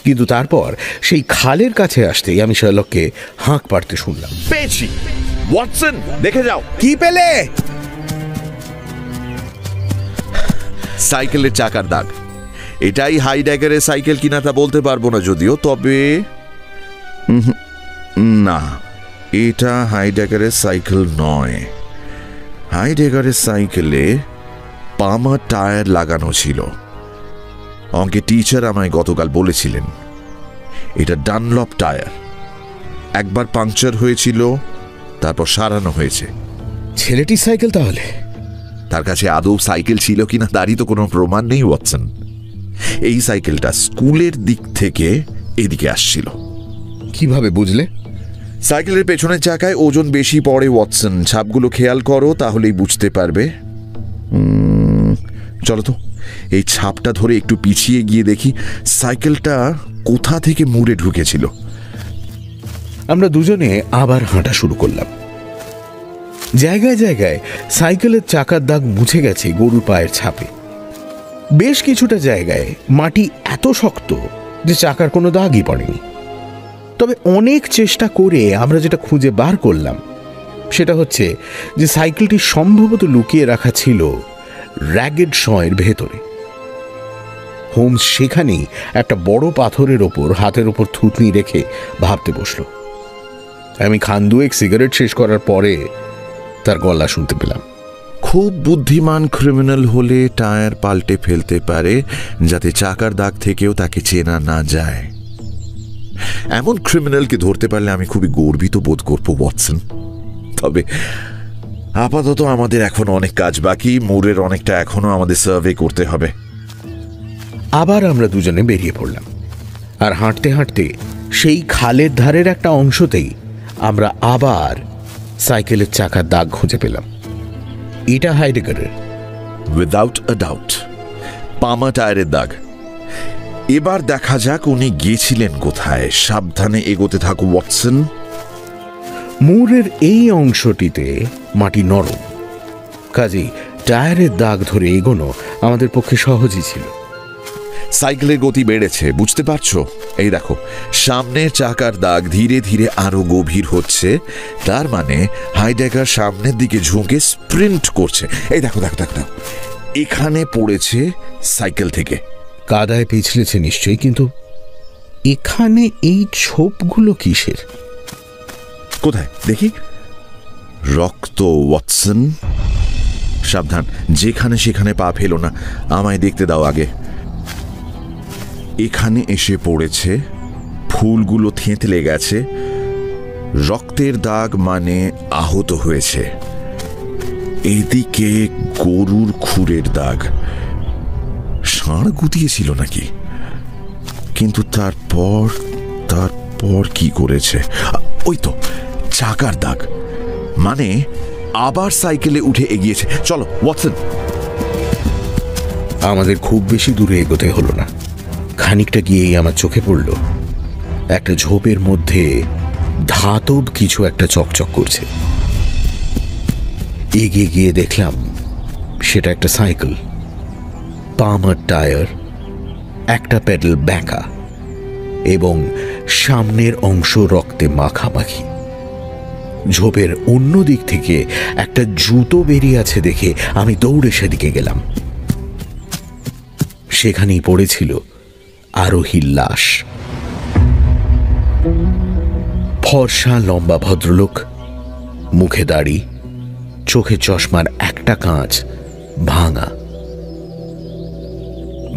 কিন্তু তারপর সেই খালের কাছে আসতেই আমি শার্লককে হাঁক পাড়তে শুনলাম। পেয়েছি ওয়াটসন, দেখে যাও। কি পেলে? সাইকেলের চাকার দাগ। এটাই হাইড্যাগারের সাইকেল কিনা তা বলতে পারবো না যদিও, তবে না, এটা হাইড্যাগারের সাইকেল নয়। হাইড্যাগারের সাইকেলে পামার টায়ার লাগানো ছিল। অঙ্কে টিচার আমায় গতকাল বলেছিলেন এটা ডানলপ টায়ার। একবার পাংচার হয়েছিল, তারপর সারানো হয়েছে। ছেলেটির সাইকেল তাহলে? তার কাছে আদৌ সাইকেল ছিল কিনা তারই তো কোনো প্রমাণ নেই ওয়াটসন। এই সাইকেলটা স্কুলের দিক থেকে এদিকে আসছিল। কিভাবে বুঝলে? সাইকেলের পেছনের চাকায় ওজন বেশি পড়ে ওয়াটসন। ছাপগুলো খেয়াল করো, তাহলেই বুঝতে পারবে। চলো তো এই ছাপটা ধরে একটু পিছিয়ে গিয়ে দেখি সাইকেলটা কোথা থেকে মুড়ে ঢুকেছিল। আমরা দুজনে আবার হাঁটা শুরু করলাম। জায়গায় জায়গায় সাইকেলের চাকার দাগ মুছে গেছে গরুর পায়ের ছাপে। বেশ কিছুটা জায়গায় মাটি এত শক্ত যে চাকার কোনো দাগই পড়েনি। তবে অনেক চেষ্টা করে আমরা যেটা খুঁজে বার করলাম সেটা হচ্ছে যে সাইকেলটি সম্ভবত লুকিয়ে রাখা ছিল র্যাগেট শয়ের ভেতরে। হোমস সেখানেই একটা বড় পাথরের ওপর হাতের ওপর থুতনি রেখে ভাবতে বসল। আমি খান্দুয়েক সিগারেট শেষ করার পরে তার গলা শুনতে পেলাম। খুব বুদ্ধিমান ক্রিমিনাল হলে টায়ার পাল্টে ফেলতে পারে যাতে চাকার দাগ থেকেও তাকে চেনা না যায়। এমন ক্রিমিনালকে ধরতে পারলে আমি খুবই গর্বিত বোধ করব ওয়াটসন। তবে আপাতত আমাদের এখন অনেক কাজ বাকি। মুরের অনেকটা এখনো আমাদের সার্ভে করতে হবে। আবার আমরা দুজনে বেরিয়ে পড়লাম। আর হাঁটতে হাঁটতে সেই খালের ধারের একটা অংশতেই আমরা আবার সাইকেলের চাকার দাগ খুঁজে পেলাম। এটা হাইডেগারের। উইদাউট আ ডাউট পামা টায়ারের দাগ। এবার দেখা যাক উনি গিয়েছিলেন কোথায়। সাবধানে এগোতে থাকো ওয়াটসন। মুরের এই অংশটিতে মাটি নরম, কাজেই টায়ারের দাগ ধরে এগোনো আমাদের পক্ষে সহজই ছিল। সাইকেলের গতি বেড়েছে, বুঝতে পারছো? এই দেখো, সামনের চাকার দাগ ধীরে ধীরে আরো গভীর হচ্ছে। তার মানে হাইডেগার সামনের দিকে ঝুঁকে স্প্রিন্ট করছে। এই দেখো দেখো দেখো, এখানে পড়েছে সাইকেল থেকে। কাদায় পিছলেছে নিশ্চয়ই, কিন্তু এখানে এই ছোপগুলো কিসের? কোথায় দেখি? রক্ত ওয়াটসন, সাবধান, যেখানে সেখানে পা ফেলো না, আমায় দেখতে দাও আগে। এখানে এসে পড়েছে, ফুলগুলো থেঁতলে গেছে, রক্তের দাগ মানে আহত হয়েছে। এদিকে গরুর খুরের দাগ, ষাঁড় গুটিয়েছিল নাকি? কিন্তু তারপর কি করেছে? ওই তো চাকার দাগ, মানে আবার সাইকেলে উঠে এগিয়েছে। চলো ওয়াটসন। আমাদের খুব বেশি দূরে এগোতে হলো না। খানিকটা গিয়েই আমার চোখে পড়ল একটা ঝোপের মধ্যে ধাতব কিছু একটা চকচক করছে। এগিয়ে গিয়ে দেখলাম সেটা একটা সাইকেল, পামার টায়ার, একটা প্যাডেল ব্যাঁকা এবং সামনের অংশ রক্তে মাখামাখি। ঝোপের অন্য দিক থেকে একটা জুতো বেরিয়ে আছে দেখে আমি দৌড়ে সেদিকে গেলাম। সেখানেই পড়েছিল আরোহীর লাশ। ফর্সা লম্বা ভদ্রলোক, মুখে দাড়ি, চোখে চশমার একটা কাঁচ ভাঙা।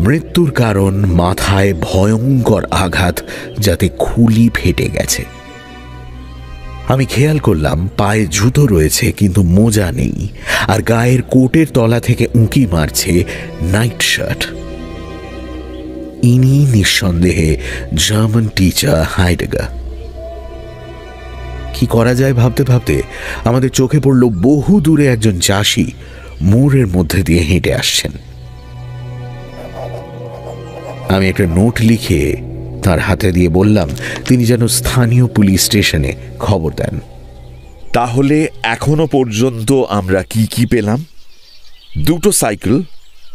মৃত্যুর কারণ মাথায় ভয়ঙ্কর আঘাত, যাতে খুলি ফেটে গেছে। আমি খেয়াল করলাম পায়ে জুতো রয়েছে কিন্তু মোজা নেই, আর গায়ের কোটের তলা থেকে উঁকি মারছে নাইট শার্ট। ইনি নিঃসন্দেহে জার্মান টিচার হাইডেগার। কি করা যায় ভাবতে ভাবতে আমাদের চোখে পড়ল বহু দূরে একজন চাষি মুরের মধ্যে দিয়ে হেঁটে আসছেন। আমি একটা নোট লিখে তার হাতে দিয়ে বললাম তিনি যেন স্থানীয় পুলিশ স্টেশনে খবর দেন। তাহলে এখনো পর্যন্ত আমরা কি কি পেলাম? দুটো সাইকেল,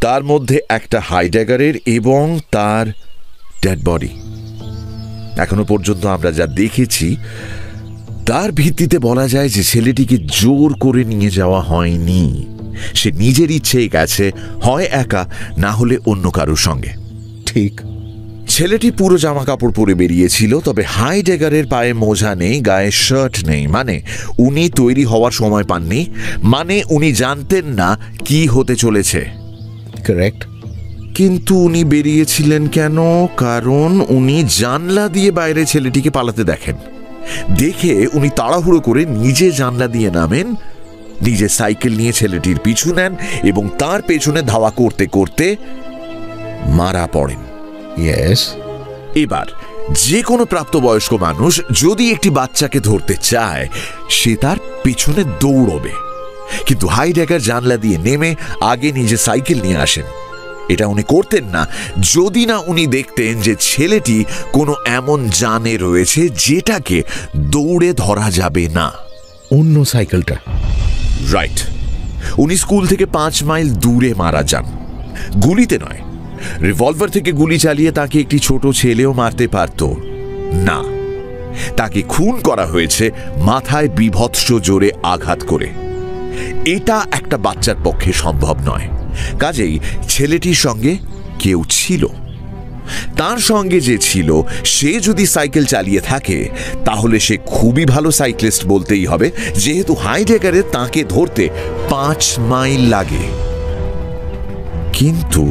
তার মধ্যে একটা হাইডেগারের এবং তার ডেড বডি। এখনো পর্যন্ত আমরা যা দেখেছি তার ভিত্তিতে বলা যায় যে ছেলেটিকে জোর করে নিয়ে যাওয়া হয়নি। সে নিজের ইচ্ছেই গেছে, হয় একা না হলে অন্য কারোর সঙ্গে। ঠিক। ছেলেটি পুরো জামা কাপড় পরে বেরিয়েছিল, তবে হাইডেগারের পায়ে মোজা নেই, গায়ে শার্ট নেই, মানে উনি তৈরি হওয়ার সময় পাননি, মানে উনি জানতেন না কি হতে চলেছে। কারেক্ট। কিন্তু উনি বেরিয়েছিলেন কেন? কারণ উনি জানলা দিয়ে বাইরে ছেলেটিকে পালাতে দেখেন। দেখে উনি তাড়াহুড়ো করে নিজে জানলা দিয়ে নামেন, নিজে সাইকেল নিয়ে ছেলেটির পিছু নেন এবং তার পেছনে ধাওয়া করতে করতে মারা পড়েন। ইয়েস। এবার যে কোনো প্রাপ্তবয়স্ক মানুষ যদি একটি বাচ্চাকে ধরতে চায়, সে তার পেছনে দৌড়বে। কিন্তু হাইডেগার জানলা দিয়ে নেমে আগে নিজে সাইকেল নিয়ে আসেন। এটা উনি করতেন না যদি না উনি দেখতেন যে ছেলেটি কোনো এমন জানে রয়েছে যেটাকে দৌড়ে ধরা যাবে না। অন্য সাইকেলটা। রাইট। উনি স্কুল থেকে 5 মাইল দূরে মারা যান, গুলিতে নয়। রিভলভার থেকে গুলি চালিয়ে তাকে একটি ছোট ছেলেও মারতে পারত না। তাকে খুন করা হয়েছে মাথায় বিভৎস জোরে আঘাত করে। এটা একটা বাচ্চার পক্ষে সম্ভব নয়। কাজেই ছেলেটির সঙ্গে কেউ ছিল। তার সঙ্গে যে ছিল সে যদি সাইকেল চালিয়ে থাকে তাহলে সে খুবই ভালো সাইক্লিস্ট বলতেই হবে, যেহেতু হাইডেগারে তাকে ধরতে 5 মাইল লাগে। কিন্তু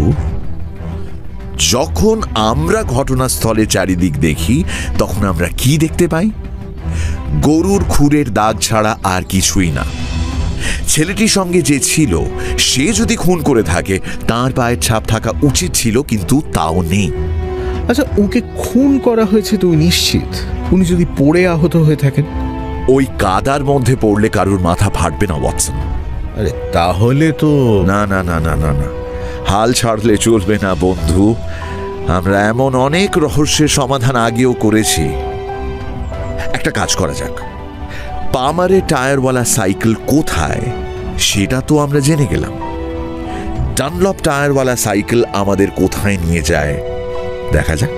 যখন আমরা ঘটনাস্থলে চারিদিক দেখি তখন আমরা কি দেখতে পাই? গরুর খুরের দাগ ছাড়া আর কিছুই না। ছেলেটির সঙ্গে যে ছিল সে যদি খুন করে থাকে তার পায়ের ছাপ থাকা উচিত ছিল, কিন্তু তাও নেই। আচ্ছা, ওকে খুন করা হয়েছে তুই নিশ্চিত? উনি যদি পড়ে আহত হয়ে থাকেন? ওই কাদার মধ্যে পড়লে কারুর মাথা ফাটবে না ওয়াটসন। আরে তাহলে তো না না না না না না, হাল ছাড়লে চলবে না বন্ধু। আমরা এমন অনেক রহস্যের সমাধান আগেও করেছি। একটা কাজ করা যাক, পামারে টায়ারওয়ালা সাইকেল কোথায় সেটা তো আমরা জেনে গেলাম। ডানলপ টায়ারওয়ালা সাইকেল আমাদের কোথায় নিয়ে যায় দেখা যাক।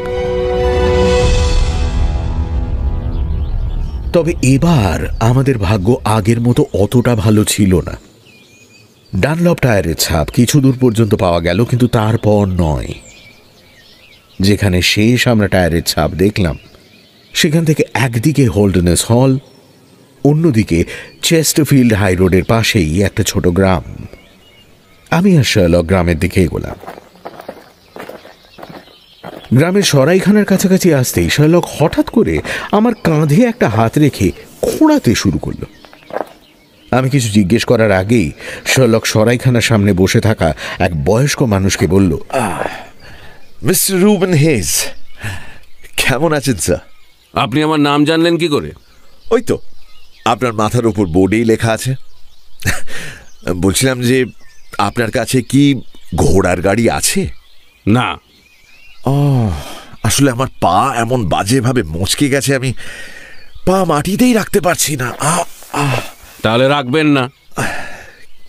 তবে এবার আমাদের ভাগ্য আগের মতো অতটা ভালো ছিল না। ডানলপ টায়ারের ছাপ কিছু দূর পর্যন্ত পাওয়া গেল, কিন্তু তারপর নয়। যেখানে শেষ আমরা টায়ারের ছাপ দেখলাম, সেখান থেকে একদিকে হোল্ডনেস হল, অন্যদিকে চেস্টারফিল্ড হাই রোডের পাশেই একটা ছোট গ্রাম। আমি আর শার্লক গ্রামের দিকে এগোলাম। গ্রামের সরাইখানার কাছাকাছি আসতেই শার্লক হঠাৎ করে আমার কাঁধে একটা হাত রেখে খোঁড়াতে শুরু করলো। আমি কিছু জিজ্ঞেস করার আগেই শার্লক সরাইখানার সামনে বসে থাকা এক বয়স্ক মানুষকে বলল, মিস্টার রুবেন হেজ, কেমন আছেন স্যার? আপনি আমার নাম জানলেন কি করে? ওই তো আপনার মাথার উপর বোর্ডেই লেখা আছে। বলছিলাম যে আপনার কাছে কি ঘোড়ার গাড়ি আছে? না। আসলে আমার পা এমন বাজেভাবে মচকে গেছে, আমি পা মাটিতেই রাখতে পারছি না। তাহলে রাখবেন না।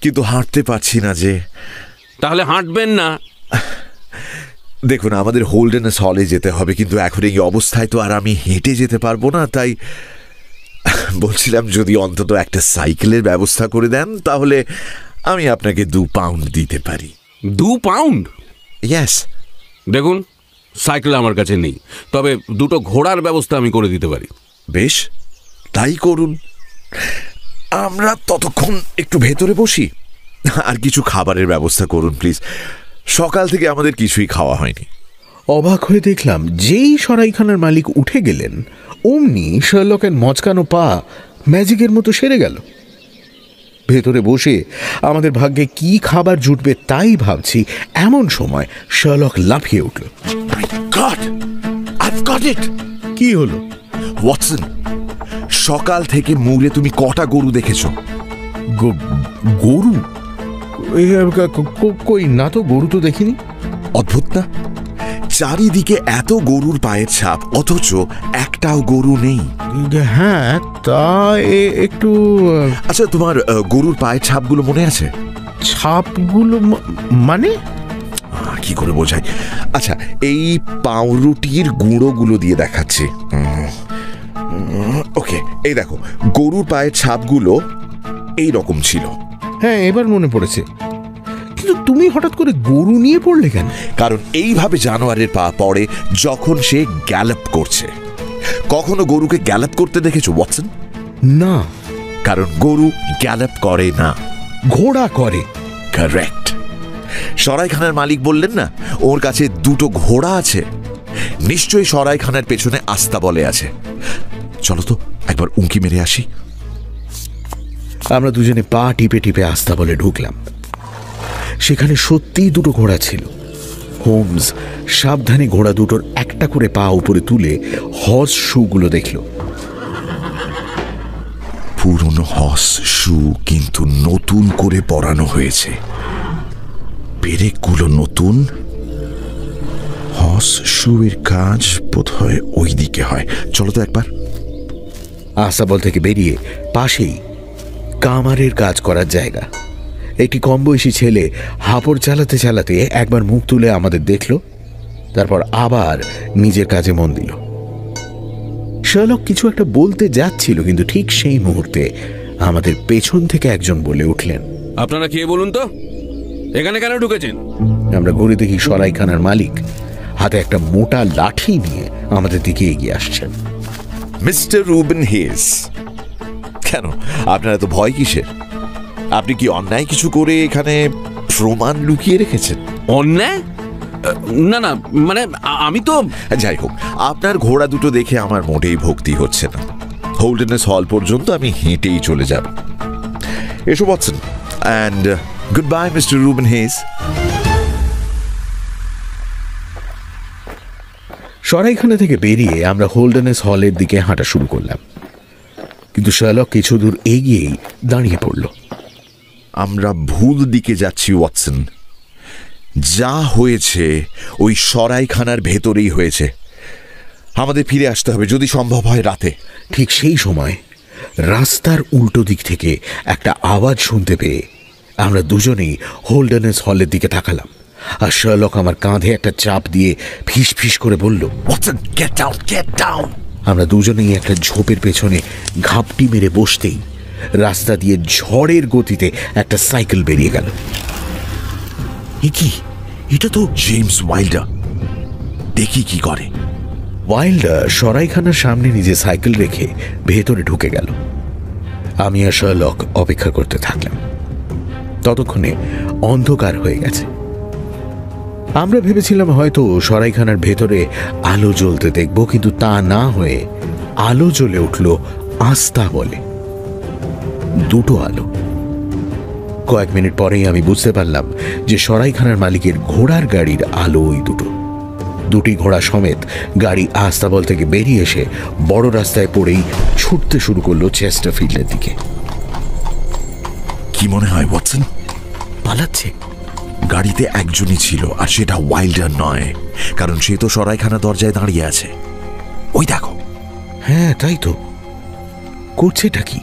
কিন্তু হাঁটতে পারছি না যে। তাহলে হাঁটবেন না। দেখুন, আমাদের হোল্ডেনেস হলে যেতে হবে, কিন্তু এখন এই অবস্থায় তো আর আমি হেঁটে যেতে পারবো না। তাই বলছিলাম যদি অন্তত একটা সাইকেলের ব্যবস্থা করে দেন, তাহলে আমি আপনাকে 2 পাউন্ড দিতে পারি। 2 পাউন্ড? ইয়েস। দেখুন, সাইকেল আমার কাছে নেই, তবে 2টো ঘোড়ার ব্যবস্থা আমি করে দিতে পারি। বেশ, তাই করুন। আমরা ততক্ষণ একটু ভেতরে বসি। আর কিছু খাবারের ব্যবস্থা করুন প্লিজ। সকাল থেকে আমাদের কিছুই খাওয়া হয়নি। অবাক হয়ে দেখলাম যেই সরাইখানার মালিক উঠে গেলেন, অমনি শার্লকের মচকানো পা ম্যাজিকের মতো সেরে গেল। ভেতরে বসে আমাদের ভাগ্যে কি খাবার জুটবে তাই ভাবছি, এমন সময় শার্লক লাফিয়ে উঠল। কি হলো ওয়াটসন, সকাল থেকে মুড়ে তুমি কটা গরু দেখেছো? গরু? কই না তো, গরু তো দেখিনি। অদ্ভুত না? চারিদিকে এত গরুর পায়ের ছাপ, অথচ একটাও গরু নেই। হ্যাঁ, তা একটু। আচ্ছা, তোমার গরুর পায়ের ছাপগুলো মনে আছে? ছাপগুলো মানে? কি করে বোঝাই? আচ্ছা, এই পাউরুটির গুঁড়োগুলো দিয়ে দেখাচ্ছি। ওকে, এই দেখো, গরুর পায়ের ছাপগুলো এই রকম ছিল। হ্যাঁ, এবার মনে পড়েছে। কিন্তু তুমি হঠাৎ করে গরু নিয়ে পড়লে কেন? কারণ এইভাবে জানোয়ারের পা পড়ে যখন সে গ্যালপ করছে। কখনো গরুকে গ্যালপ করতে দেখেছো ওয়াটসন? না। কারণ গরু গ্যালপ করে না, ঘোড়া করে। কারেক্ট। সরাইখানার মালিক বললেন না ওর কাছে 2টো ঘোড়া আছে। নিশ্চয়ই সরাইখানার পেছনে আস্তাবলে আছে। চলো তো একবার উঁকি মেরে আসি। আমরা দুজনে পা টিপে টিপে আস্তাবলে ঢুকলাম। সেখানে সত্যিই 2টো ঘোড়া ছিল। হোমস সাবধানে ঘোড়া দুটোর একটা করে পা উপরে তুলে হর্স শুগুলো দেখল। পুরনো হর্স শু, কিন্তু নতুন করে পরানো হয়েছে। পেরেকগুলো নতুন। হর্স শু এর কাজ বোধহয় ওই দিকে হয়। চলো তো একবার। আস্তাবল থেকে বেরিয়ে পাশেই কামারের কাজ করার জায়গা। একটি কম বয়সী ছেলে হাঁপড় চালাতে চালাতে একবার মুখ তুলে আমাদের দেখল, তারপর আবার নিজের কাজে মন দিল। শার্লক কিছু একটা বলতে যাচ্ছিল, কিন্তু ঠিক সেই মুহূর্তে আমাদের পেছন থেকে একজন বলে উঠলেন, আপনারা কে বলুন তো, এখানে কেন ঢুকেছেন? আমরা ঘুরে দেখি সরাইখানার মালিক হাতে একটা মোটা লাঠি নিয়ে আমাদের দিকে এগিয়ে আসছেন। মিস্টার রুবেন হেজ, কেন আপনার এত ভয় কিসের? আপনি কি অন্যায় কিছু করে এখানে প্রমাণ লুকিয়ে রেখেছেন? অন্যায়? না না, মানে আমি তো। যাই হোক, আপনার ঘোড়া দুটো দেখে আমার মোটেই ভক্তি হচ্ছে না। হোল্ডেনেস হল পর্যন্ত আমি হেঁটেই চলে যাব। এসো Watson, and goodbye Mister Reuben Hayes. সরাইখানা থেকে বেরিয়ে আমরা হোল্ডেনেস হলের দিকে হাঁটা শুরু করলাম। কিন্তু শার্লক কিছু দূর এগিয়েই দাঁড়িয়ে পড়ল। আমরা ভুল দিকে যাচ্ছি ওয়াটসন। যা হয়েছে ওই সরাইখানার ভেতরেই হয়েছে। আমাদের ফিরে আসতে হবে, যদি সম্ভব হয় রাতে। ঠিক সেই সময় রাস্তার উল্টো দিক থেকে একটা আওয়াজ শুনতে পেয়ে আমরা দুজনেই হোল্ডেনেস হলের দিকে তাকালাম। আর শার্লক আমার কাঁধে একটা চাপ দিয়ে ফিস ফিস করে বলল, Watson, get down, get down. আমরা দুজনেই একটা ঝোপের পেছনে ঘাপটি মেরে বসতেই রাস্তা দিয়ে ঝড়ের গতিতে একটা সাইকেল বেরিয়ে গেল। কি? এটা তো জেমস ওয়াইল্ডার। দেখি কি করে। ওয়াইল্ডার সরাইখানার সামনে নিজে সাইকেল রেখে ভেতরে ঢুকে গেল। আমি আর শার্লক অপেক্ষা করতে থাকলাম। ততক্ষণে অন্ধকার হয়ে গেছে। আমরা ভেবেছিলাম হয়তো সরাইখানার ভেতরে আলো জ্বলতে দেখব, কিন্তু তা না হয়ে আলো জ্বলে উঠল আস্থা বলে। দুটো আলো। কয়েক মিনিট পরেই আমি বুঝতে পারলাম যে সরাইখানার মালিকের ঘোড়ার গাড়ির আলো ওই দুটো। দুটি ঘোড়া সমেত গাড়ি আস্তাবল থেকে বেরিয়ে এসে বড় রাস্তায় পড়েই ছুটতে শুরু করলো চেস্টারফিল্ডের দিকে। কি মনে হয় ওয়াটসন? পালাচ্ছে। গাড়িতে একজনই ছিল, আর সেটা ওয়াইল্ডার নয়, কারণ সে তো সরাইখানা দরজায় দাঁড়িয়ে আছে। ওই দেখো। হ্যাঁ, তাই তো। করছেটা কি?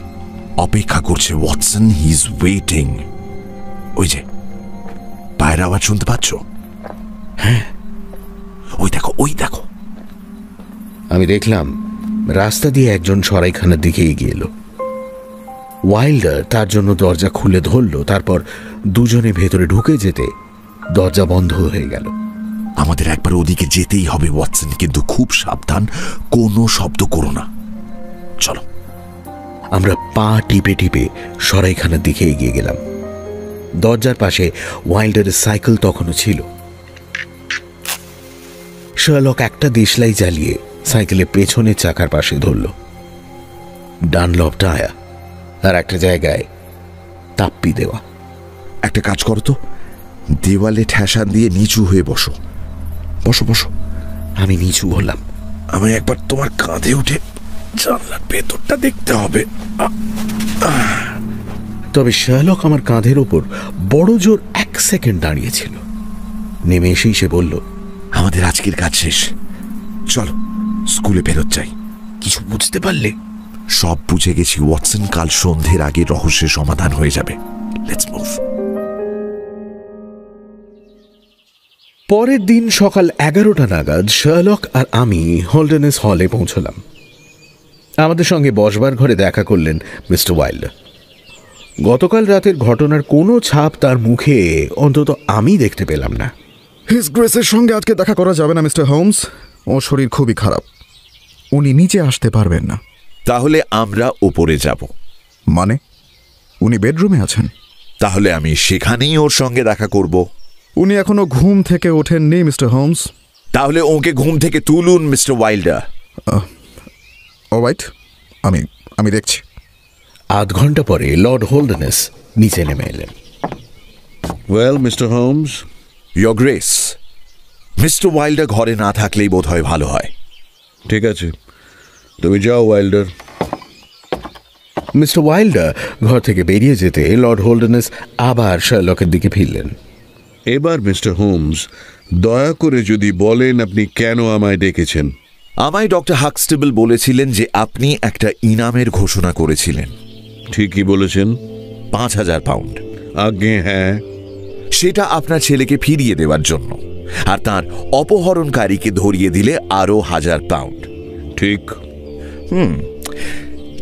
অপেক্ষা করছে ওয়াটসন। He is waiting. ওই যে পায়ের আওয়াজ শুনতে পাচ্ছ? হ্যাঁ, ওই দেখো, ওই দেখো। আমি দেখলাম রাস্তা দিয়ে একজন সরাইখানার দিকে এগিয়ে এলো। ওয়াইল্ডার তার জন্য দরজা খুলে ধরল। তারপর দুজনে ভেতরে ঢুকে যেতে দরজা বন্ধ হয়ে গেল। আমাদের একবার ওদিকে যেতেই হবে ওয়াটসন, কিন্তু খুব সাবধান, কোনো শব্দ করো না। চলো। আমরা পা টিপে টিপে সরাইখানার দিকে এগিয়ে গেলাম। দরজার পাশে ওয়াইল্ডারের সাইকেল তখনও ছিল। শার্লক একটা দেশলাই জ্বালিয়ে সাইকেলের পেছনের চাকার পাশে ধরল। ডানলপ টায়ার আর একটা জায়গায় তাপ্পি দেওয়া। একটা কাজ করো তো, দেওয়ালে ঠেসান দিয়ে নিচু হয়ে বসো। বসো বসো। আমি নিচু হলাম। আমায় একবার তোমার কাঁধে উঠে জানলার ভেতরটা দেখতে হবে। তবে শার্লক আমার কাঁধের ওপর বড় জোর 1 সেকেন্ড দাঁড়িয়েছিল। নেমে এসেই সে বলল, আমাদের আজকের কাজ শেষ, চলো স্কুলে ফেরত যাই। কিছু বুঝতে পারলে? সব বুঝে গেছি ওয়াটসন। কাল সন্ধ্যের আগে রহস্যের সমাধান হয়ে যাবে। Let's move. পরের দিন সকাল 11টা নাগাদ শার্লক আর আমি হোল্ডেনেস হলে পৌঁছলাম। আমাদের সঙ্গে বসবার ঘরে দেখা করলেন মিস্টার ওয়াইল্ডার। গতকাল রাতের ঘটনার কোনো ছাপ তার মুখে অন্তত আমি দেখতে পেলাম না। হিজ গ্রেসের সঙ্গে আজকে দেখা করা যাবে না মিস্টার হোমস। ওর শরীর খুবই খারাপ, উনি নিচে আসতে পারবেন না। তাহলে আমরা ওপরে যাব। মানে? উনি বেডরুমে আছেন? তাহলে আমি সেখানেই ওর সঙ্গে দেখা করব। উনি এখনো ঘুম থেকে ওঠেননি মিস্টার হোমস। তাহলে ওকে ঘুম থেকে তুলুন মিস্টার ওয়াইল্ডার। অলরাইট, আমি দেখছি। আধ ঘন্টা পরে লর্ড হোল্ডেনেস নিচে নেমে এলেন। Well mister Holmes. Your grace, mister Wilder ঘরে না থাকলেই বোধ হয় ভালো হয়। ঠিক আছে, তুমি যাও ওয়াইল্ডার। মিস্টার ওয়াইল্ডার ঘর থেকে বেরিয়ে যেতে লর্ড হোল্ডেনেস আবার শার্লকের দিকে ফিরলেন। এবার মিস্টার হোমস, দয়া করে যদি বলেন আপনি কেন আমায় ডেকেছেন। আমায় ডক্টর হাক্সটেবল বলেছিলেন যে আপনি একটা ইনামের ঘোষণা করেছিলেন। ঠিকই বলেছেন। 5,000 পাউন্ড। আজ্ঞে হ্যাঁ। সেটা আপনার ছেলেকে ফিরিয়ে দেওয়ার জন্য, আর তার অপহরণকারীকে ধরিয়ে দিলে আরো 1,000 পাউন্ড। ঠিক।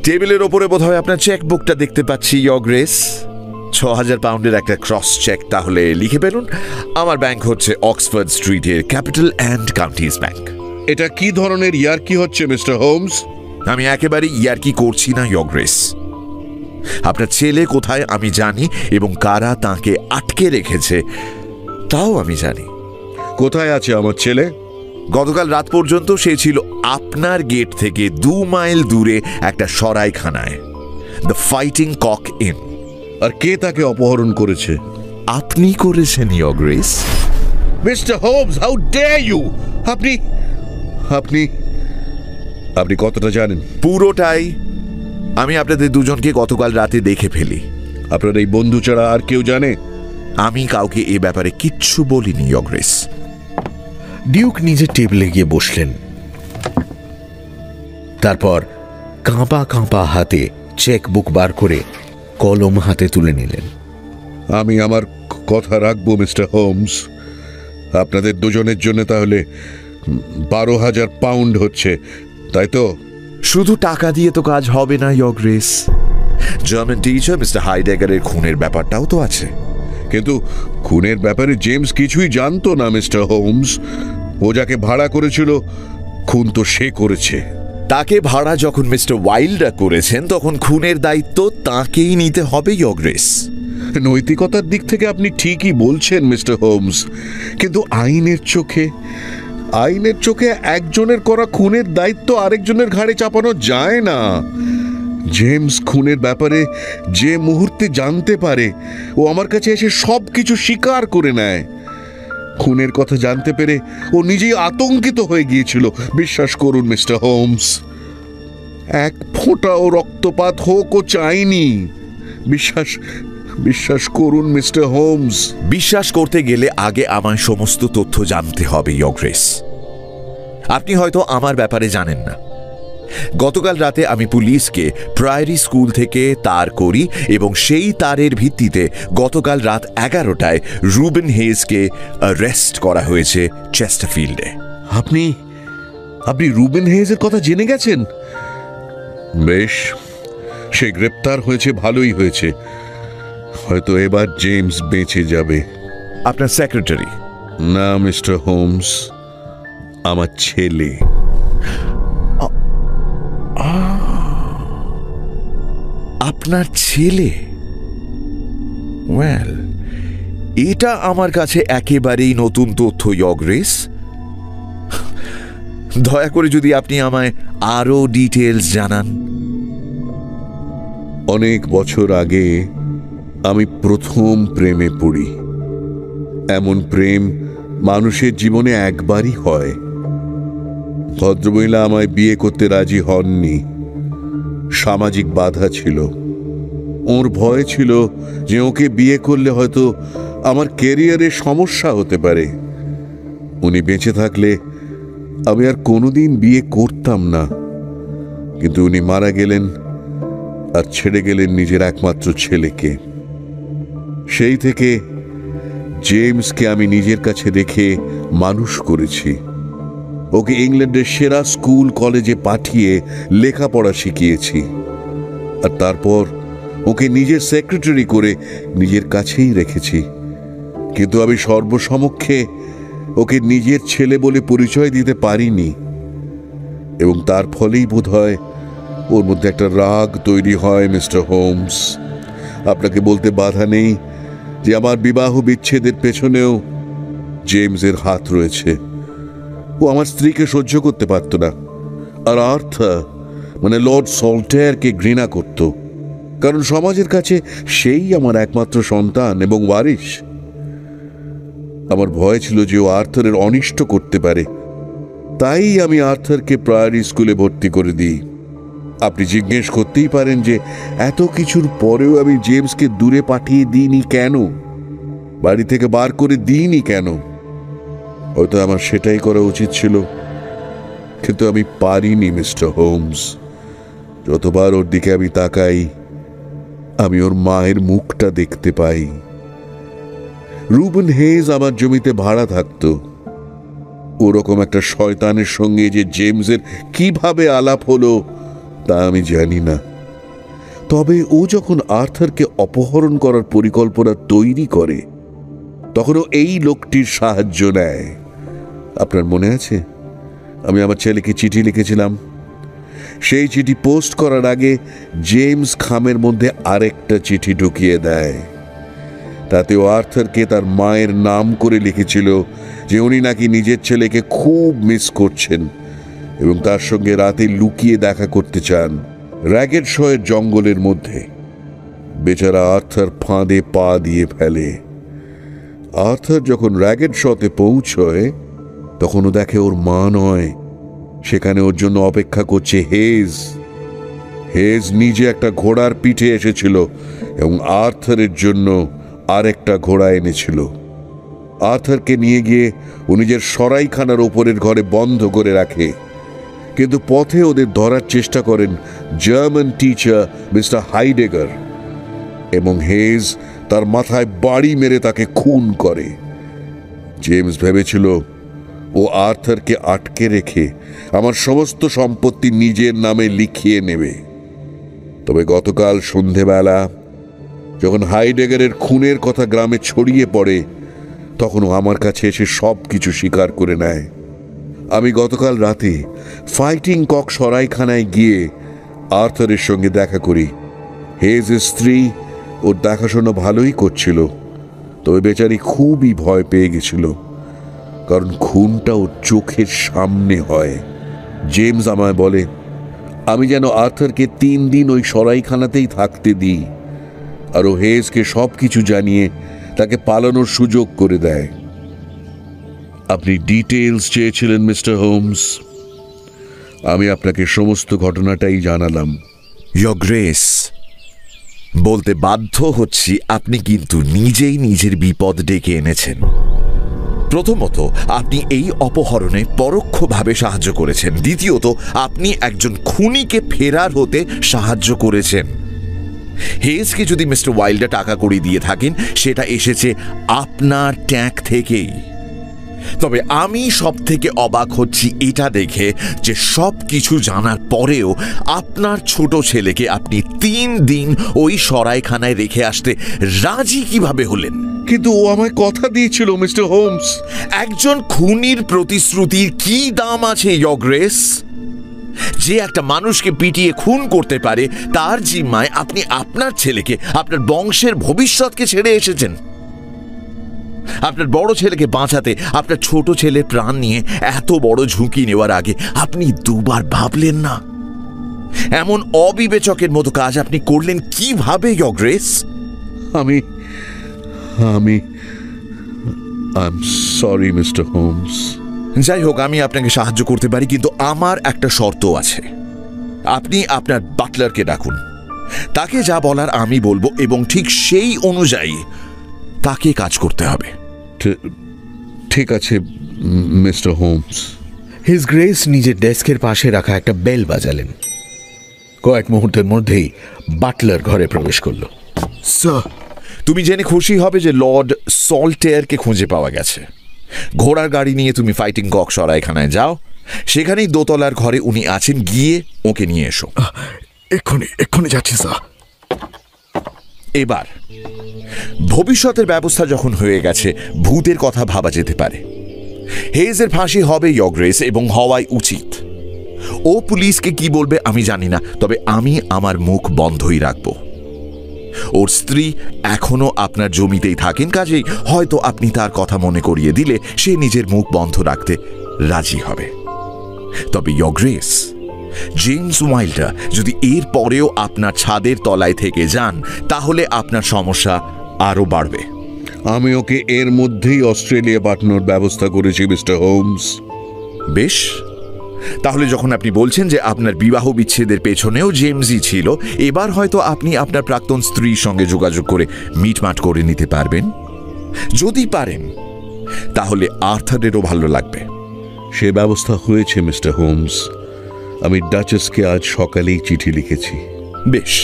টেবিলের ওপরে বোধহয় আপনার চেকবুকটা দেখতে পাচ্ছি ইয়োর গ্রেস। 6,000 পাউন্ডের একটা ক্রস চেক তাহলে লিখে ফেলুন। আমার ব্যাংক হচ্ছে অক্সফোর্ড স্ট্রিটের ক্যাপিটাল অ্যান্ড কাউন্টিজ ব্যাংক। এটা কি ধরনের ইয়ার্কি হচ্ছে মিস্টার হোমস? আমি একেবারে ইয়ার্কি করছি না ইয়োর গ্রেস। আপনার ছেলে কোথায় আমি জানি, এবং কারা তাকে আটকে রেখেছে তাও আমি জানি। কোথায় আছে আমার ছেলে? গতকাল রাত পর্যন্ত সে ছিল আপনার গেট থেকে 2 মাইল দূরে একটা সরাইখানায়, দ্য ফাইটিং কক ইন। আর কে তাকে অপহরণ করেছে? আপনি করেছেন your grace. Mister Holmes, how dare you! আপনি আপনি আপনি কতটা জানেন? পুরোটাই। আমি আপনাদের দুজনকে গতকাল রাতে দেখে ফেলি। আপনার এই বন্ধু ছাড়া আর কেউ জানে? আমি কাউকে এ ব্যাপারে কিচ্ছু বলিনি, ইয়োর গ্রেস। ডিউক নিজের টেবিলে গিয়ে বসলেন। তারপর কাঁপা কাঁপা হাতে চেকবুক বার করে কলম হাতে তুলে নিলেন। আমি আমার কথা রাখবো মিস্টার হোমস। আপনাদের দুজনের জন্য তাহলে 12,000 পাউন্ড হচ্ছে, তাই তো? শুধু টাকা দিয়ে তো কাজ হবে না, Your Grace. German teacher Mister হাইডেগারের খুনের ব্যাপারটাও তো আছে। কিন্তু খুনের ব্যাপারে জেমস কিছুই জানতো না মিস্টার হোমস। ও যাকে ভাড়া করেছিল, খুন তো সে করেছে। তাকে ভাড়া যখন মিস্টার ওয়াইল্ডার করেছেন, তখন খুনের দায়িত্ব তাকেই নিতে হবে, ইয়োর গ্রেস। নৈতিকতার দিক থেকে আপনি ঠিকই বলছেন মিস্টার হোমস, কিন্তু আইনের চোখে একজনের করা খুনের দায়িত্ব আরেকজনের ঘাড়ে চাপানো যায় না। জেমস খুনের ব্যাপারে যে মুহূর্তে জানতে পারে, ও আমার কাছে এসে সব কিছু স্বীকার করে নেয়। খুনের কথা জানতে পেরে ও নিজেই আতঙ্কিত হয়ে গিয়েছিল। বিশ্বাস করুন মিস্টার হোমস, এক ফোঁটাও রক্তপাত হোক ও চাইনি। বিশ্বাস করুন মিস্টার হোমস। বিশ্বাস করতে গেলে আগে আমার সমস্ত তথ্য জানতে হবে, ইয়োর গ্রেস। আপনি হয়তো আমার ব্যাপারে জানেন না। গতকাল রাতে আমি পুলিশকে প্রায়োরি স্কুল থেকে তার করি এবং সেই তারের ভিত্তিতে গতকাল রাত 11টায় রুবেন হেজকে অ্যারেস্ট করা হয়েছে চেস্টারফিল্ডে। আপনি রুবেন হেজের কথা জেনে গেছেন? বেশ, সে গ্রেপ্তার হয়েছে, ভালোই হয়েছে। হয়তো এবার জেমস বেঁচে যাবে। আপনার সেক্রেটারি? না মিস্টার হোমস, আমার ছেলে। আপনার ছেলে? ওয়েল, এটা আমার কাছে একেবারেই নতুন তথ্য, ইয়োর গ্রেস। দয়া করে যদি আপনি আমায় আরো ডিটেলস জানান। অনেক বছর আগে আমি প্রথম প্রেমে পড়ি। এমন প্রেম মানুষের জীবনে একবারই হয়। ভদ্রমহিলা আমায় বিয়ে করতে রাজি হননি। সামাজিক বাধা ছিল। ওর ভয় ছিল যে ওকে বিয়ে করলে হয়তো আমার ক্যারিয়ারে সমস্যা হতে পারে। উনি বেঁচে থাকলে আমি আর কোনোদিন বিয়ে করতাম না, কিন্তু উনি মারা গেলেন আর ছেড়ে গেলেন নিজের একমাত্র ছেলেকে। সেই থেকে জেমসকে আমি নিজের কাছে রেখে মানুষ করেছি। ওকে ইংল্যান্ডের সেরা স্কুল কলেজে পাঠিয়ে লেখাপড়া শিখিয়েছি, আর তারপর ওকে নিজের সেক্রেটারি করে নিজের কাছেই রেখেছি। কিন্তু আমি সর্বসমক্ষে ওকে নিজের ছেলে বলে পরিচয় দিতে পারিনি, এবং তার ফলেই বোধহয় ওর মধ্যে একটা রাগ তৈরি হয় মিস্টার হোমস। আপনাকে বলতে বাধা নেই যে আমার বিবাহ বিচ্ছেদের পেছনেও জেমসের হাত রয়েছে। ও আমার স্ত্রীকে সহ্য করতে পারত না, আর আর্থার মানে লর্ড সল্টেয়ারকে ঘৃণা করত, কারণ সমাজের কাছে সেই আমার একমাত্র সন্তান এবং ওয়ারিশ। আমার ভয় ছিল যে ও আর্থারের অনিষ্ট করতে পারে, তাই আমি আর্থারকে প্রায়োরি স্কুলে ভর্তি করে দিই। আপনি জিজ্ঞেস করতেই পারেন যে এত কিছুর পরেও আমি জেমসকে দূরে পাঠিয়ে দিইনি কেন, বাড়ি থেকে বার করে দিইনি কেন। হয়তো আমার সেটাই করা উচিত ছিল, কিন্তু আমি পারিনি মিস্টার হোমস। যতবার ওর দিকে আমি তাকাই, আমি ওর মায়ের মুখটা দেখতে পাই। রুবেন হেজ আমার জমিতে ভাড়া থাকতো। ওরকম একটা শয়তানের সঙ্গে যে জেমসের কিভাবে আলাপ হলো তা আমি জানি না। তবে ও যখন আর্থারকে অপহরণ করার পরিকল্পনা তৈরি করে, তখনও এই লোকটির সাহায্য নেয়। আপনার মনে আছে, আমি আমার ছেলেকে চিঠি লিখেছিলাম। সেই চিঠি পোস্ট করার আগে জেমস খামের মধ্যে আরেকটা চিঠি ঢুকিয়ে দেয়। তাতে ও আর্থারকে তার মায়ের নাম করে লিখেছিল যে উনি নাকি নিজের ছেলেকে খুব মিস করছেন এবং তার সঙ্গে রাতে লুকিয়ে দেখা করতে চান র্যাগেড শয়ের জঙ্গলের মধ্যে। বেচারা আর্থার ফাঁদে পা দিয়ে ফেলে। আর্থার যখন র্যাগেড শতে পৌঁছয়, তখন ও দেখে ওর মা নয়, সেখানে ওর জন্য অপেক্ষা করছে হেজ। হেজ নিজে একটা ঘোড়ার পিঠে এসেছিল এবং আর্থারের জন্য আরেকটা ঘোড়া এনেছিল। আর্থারকে নিয়ে গিয়ে ও নিজের সরাইখানার ওপরের ঘরে বন্ধ করে রাখে, কিন্তু পথে ওদের ধরার চেষ্টা করেন জার্মান টিচার মিস্টার হাইডেগার, এবং হেজ তার মাথায় বাড়ি মেরে তাকে খুন করে। জেমস ভেবেছিল ও আর্থারকে আটকে রেখে আমার সমস্ত সম্পত্তি নিজের নামে লিখিয়ে নেবে। তবে গতকাল সন্ধেবেলা যখন হাইডেগারের খুনের কথা গ্রামে ছড়িয়ে পড়ে, তখন ও আমার কাছে এসে সব কিছু স্বীকার করে নেয়। আমি গতকাল রাতে ফাইটিং কক সরাইখানায় গিয়ে আর্থারের সঙ্গে দেখা করি। হেজের স্ত্রী ওর দেখাশোনা ভালোই করছিল, তবে বেচারি খুবই ভয় পেয়ে গেছিল, কারণ খুনটা ওর চোখের সামনে হয়। জেমস আমায় বলে আমি যেন আর্থারকে 3 দিন ওই সরাইখানাতেই থাকতে দিই, আর ও হেজকে সব কিছু জানিয়ে তাকে পালানোর সুযোগ করে দেয়। আপনি ডিটেলস চেয়েছিলেন মিস্টার হোমস, আমি আপনাকে সমস্ত ঘটনাটাই জানালাম। ইয়োর গ্রেস, বলতে বাধ্য হচ্ছি আপনি কিন্তু নিজেই নিজের বিপদ ডেকে এনেছেন। প্রথমত, আপনি এই অপহরণে পরোক্ষভাবে সাহায্য করেছেন। দ্বিতীয়ত, আপনি একজন খুনিকে ফেরার হতে সাহায্য করেছেন। হেজকে যদি মিস্টার ওয়াইল্ডার টাকা কড়ি দিয়ে থাকেন, সেটা এসেছে আপনার ট্যাঙ্ক থেকেই। তবে আমি সব থেকে অবাক হচ্ছি এটা দেখে যে সব কিছু জানার পরেও আপনার ছোট ছেলেকে আপনি 3 দিন ওই সরাইখানায় রেখে আসতে রাজি কিভাবে হলেন? কিন্তু ও আমায় কথা দিয়েছিল মিস্টার হোমস। একজন খুনির প্রতিশ্রুতির কি দাম আছে ইয়োর গ্রেস? যে একটা মানুষকে পিটিয়ে খুন করতে পারে, তার জিম্মায় আপনি আপনার ছেলেকে, আপনার বংশের ভবিষ্যৎকে ছেড়ে এসেছেন। আপনার বড় ছেলেকে বাঁচাতে আপনার ছোট ছেলের প্রাণ নিয়ে এত বড় ঝুঁকি নেওয়ার আগে আপনি দুবার ভাবলেন না? এমন অবিবেচকের মতো কাজ আপনি করলেন কিভাবে ইয়োর গ্রেস? আমি I am sorry mister Holmes. যাই হোক, আমি আপনাকে সাহায্য করতে পারি, কিন্তু আমার একটা শর্ত আছে। আপনি আপনার বাটলারকে ডাকুন, তাকে যা বলার আমি বলবো, এবং ঠিক সেই অনুযায়ী তাকে কাজ করতে হবে। ঠিক আছে মিস্টার হোমস। হিজ গ্রেস নিজের ডেস্কের পাশে রাখা একটা বেল বাজালেন। কয়েক মুহূর্তের মধ্যেই বাটলার ঘরে প্রবেশ করল। স্যার, তুমি জেনে খুশি হবে যে লর্ড সল্টেয়ারকে খুঁজে পাওয়া গেছে। ঘোড়ার গাড়ি নিয়ে তুমি ফাইটিং কক সরাইখানায় যাও, সেখানেই দোতলার ঘরে উনি আছেন, গিয়ে ওকে নিয়ে এসো। এক্ষুনি যাচ্ছি স্যার। এবার ভবিষ্যতের ব্যবস্থা যখন হয়ে গেছে, ভূতের কথা ভাবা যেতে পারে। হেজের ফাঁসি হবে ইয়োর গ্রেস, এবং হওয়াই উচিত। ও পুলিশকে কি বলবে আমি জানি না, তবে আমি আমার মুখ বন্ধই রাখব। ওর স্ত্রী এখনো আপনার জমিতেই থাকেন, কাজেই হয়তো আপনি তার কথা মনে করিয়ে দিলে সে নিজের মুখ বন্ধ রাখতে রাজি হবে। তবে ইয়োর গ্রেস, জেমস ওয়াইল্ডার যদি এর পরেও আপনার ছাদের তলায় থেকে যান, তাহলে আপনার সমস্যা আরো বাড়বে। আমি ওকে এর মধ্যেই অস্ট্রেলিয়া পাঠানোর ব্যবস্থা করেছি মিস্টার হোমস। বেশ, তাহলে যখন আপনি বলছেন যে আপনার বিবাহ বিচ্ছেদের পেছনেও জেমসই ছিল, এবার হয়তো আপনি আপনার প্রাক্তন স্ত্রীর সঙ্গে যোগাযোগ করে মিটমাট করে নিতে পারবেন। যদি পারেন, তাহলে আর্থারেরও ভালো লাগবে। সে ব্যবস্থা হয়েছে মিস্টার হোমস। আমি ডাচেসকে আজ সকালেই চিঠি লিখেছি। বেশ,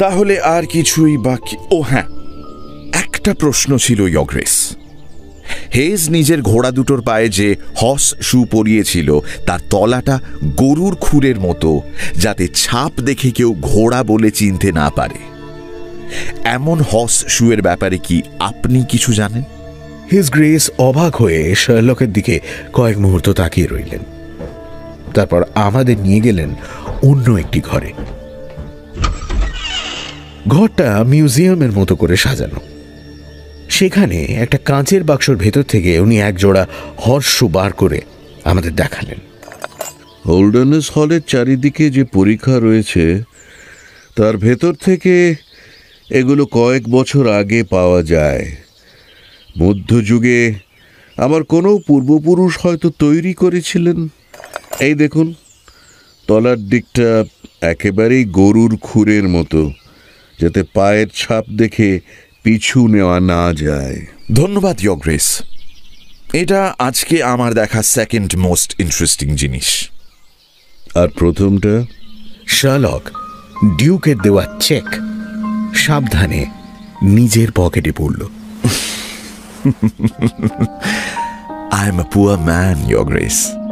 তাহলে আর কিছুই বাকি। ও হ্যাঁ, একটা প্রশ্ন ছিল ইয়োর গ্রেস। হেজ নিজের ঘোড়া দুটোর পায়ে যে হর্স শু পরিয়েছিল, তার তলাটা গরুর খুরের মতো, যাতে ছাপ দেখে কেউ ঘোড়া বলে চিনতে না পারে। এমন হর্স শুয়ের ব্যাপারে কি আপনি কিছু জানেন? হিজ গ্রেস অবাক হয়ে শার্লকের দিকে কয়েক মুহূর্ত তাকিয়ে রইলেন। তারপর আমাদের নিয়ে গেলেন অন্য একটি ঘরে। ঘরটা মিউজিয়ামের মতো করে সাজানো। সেখানে একটা কাঁচের বাক্সর ভেতর থেকে উনি এক জোড়া হর্স শু বার করে আমাদের দেখালেন। হোল্ডার্নেস হলের চারিদিকে যে পরীক্ষা রয়েছে, তার ভেতর থেকে এগুলো কয়েক বছর আগে পাওয়া যায়। মধ্যযুগে আমার কোনো পূর্বপুরুষ হয়তো তৈরি করেছিলেন। এই দেখুন, তলার দিকটা একেবারেই গরুর খুরের মতো, যাতে পায়ের ছাপ দেখে পিছু নেওয়া না যায়। ধন্যবাদ ইয়োর গ্রেস। এটা আজকে আমার দেখা সেকেন্ড মোস্ট ইন্টারেস্টিং জিনিস। আর প্রথমটা? শার্লক ডিউকের দেওয়া চেক সাবধানে নিজের পকেটে পড়ল। I am a poor man, Your Grace.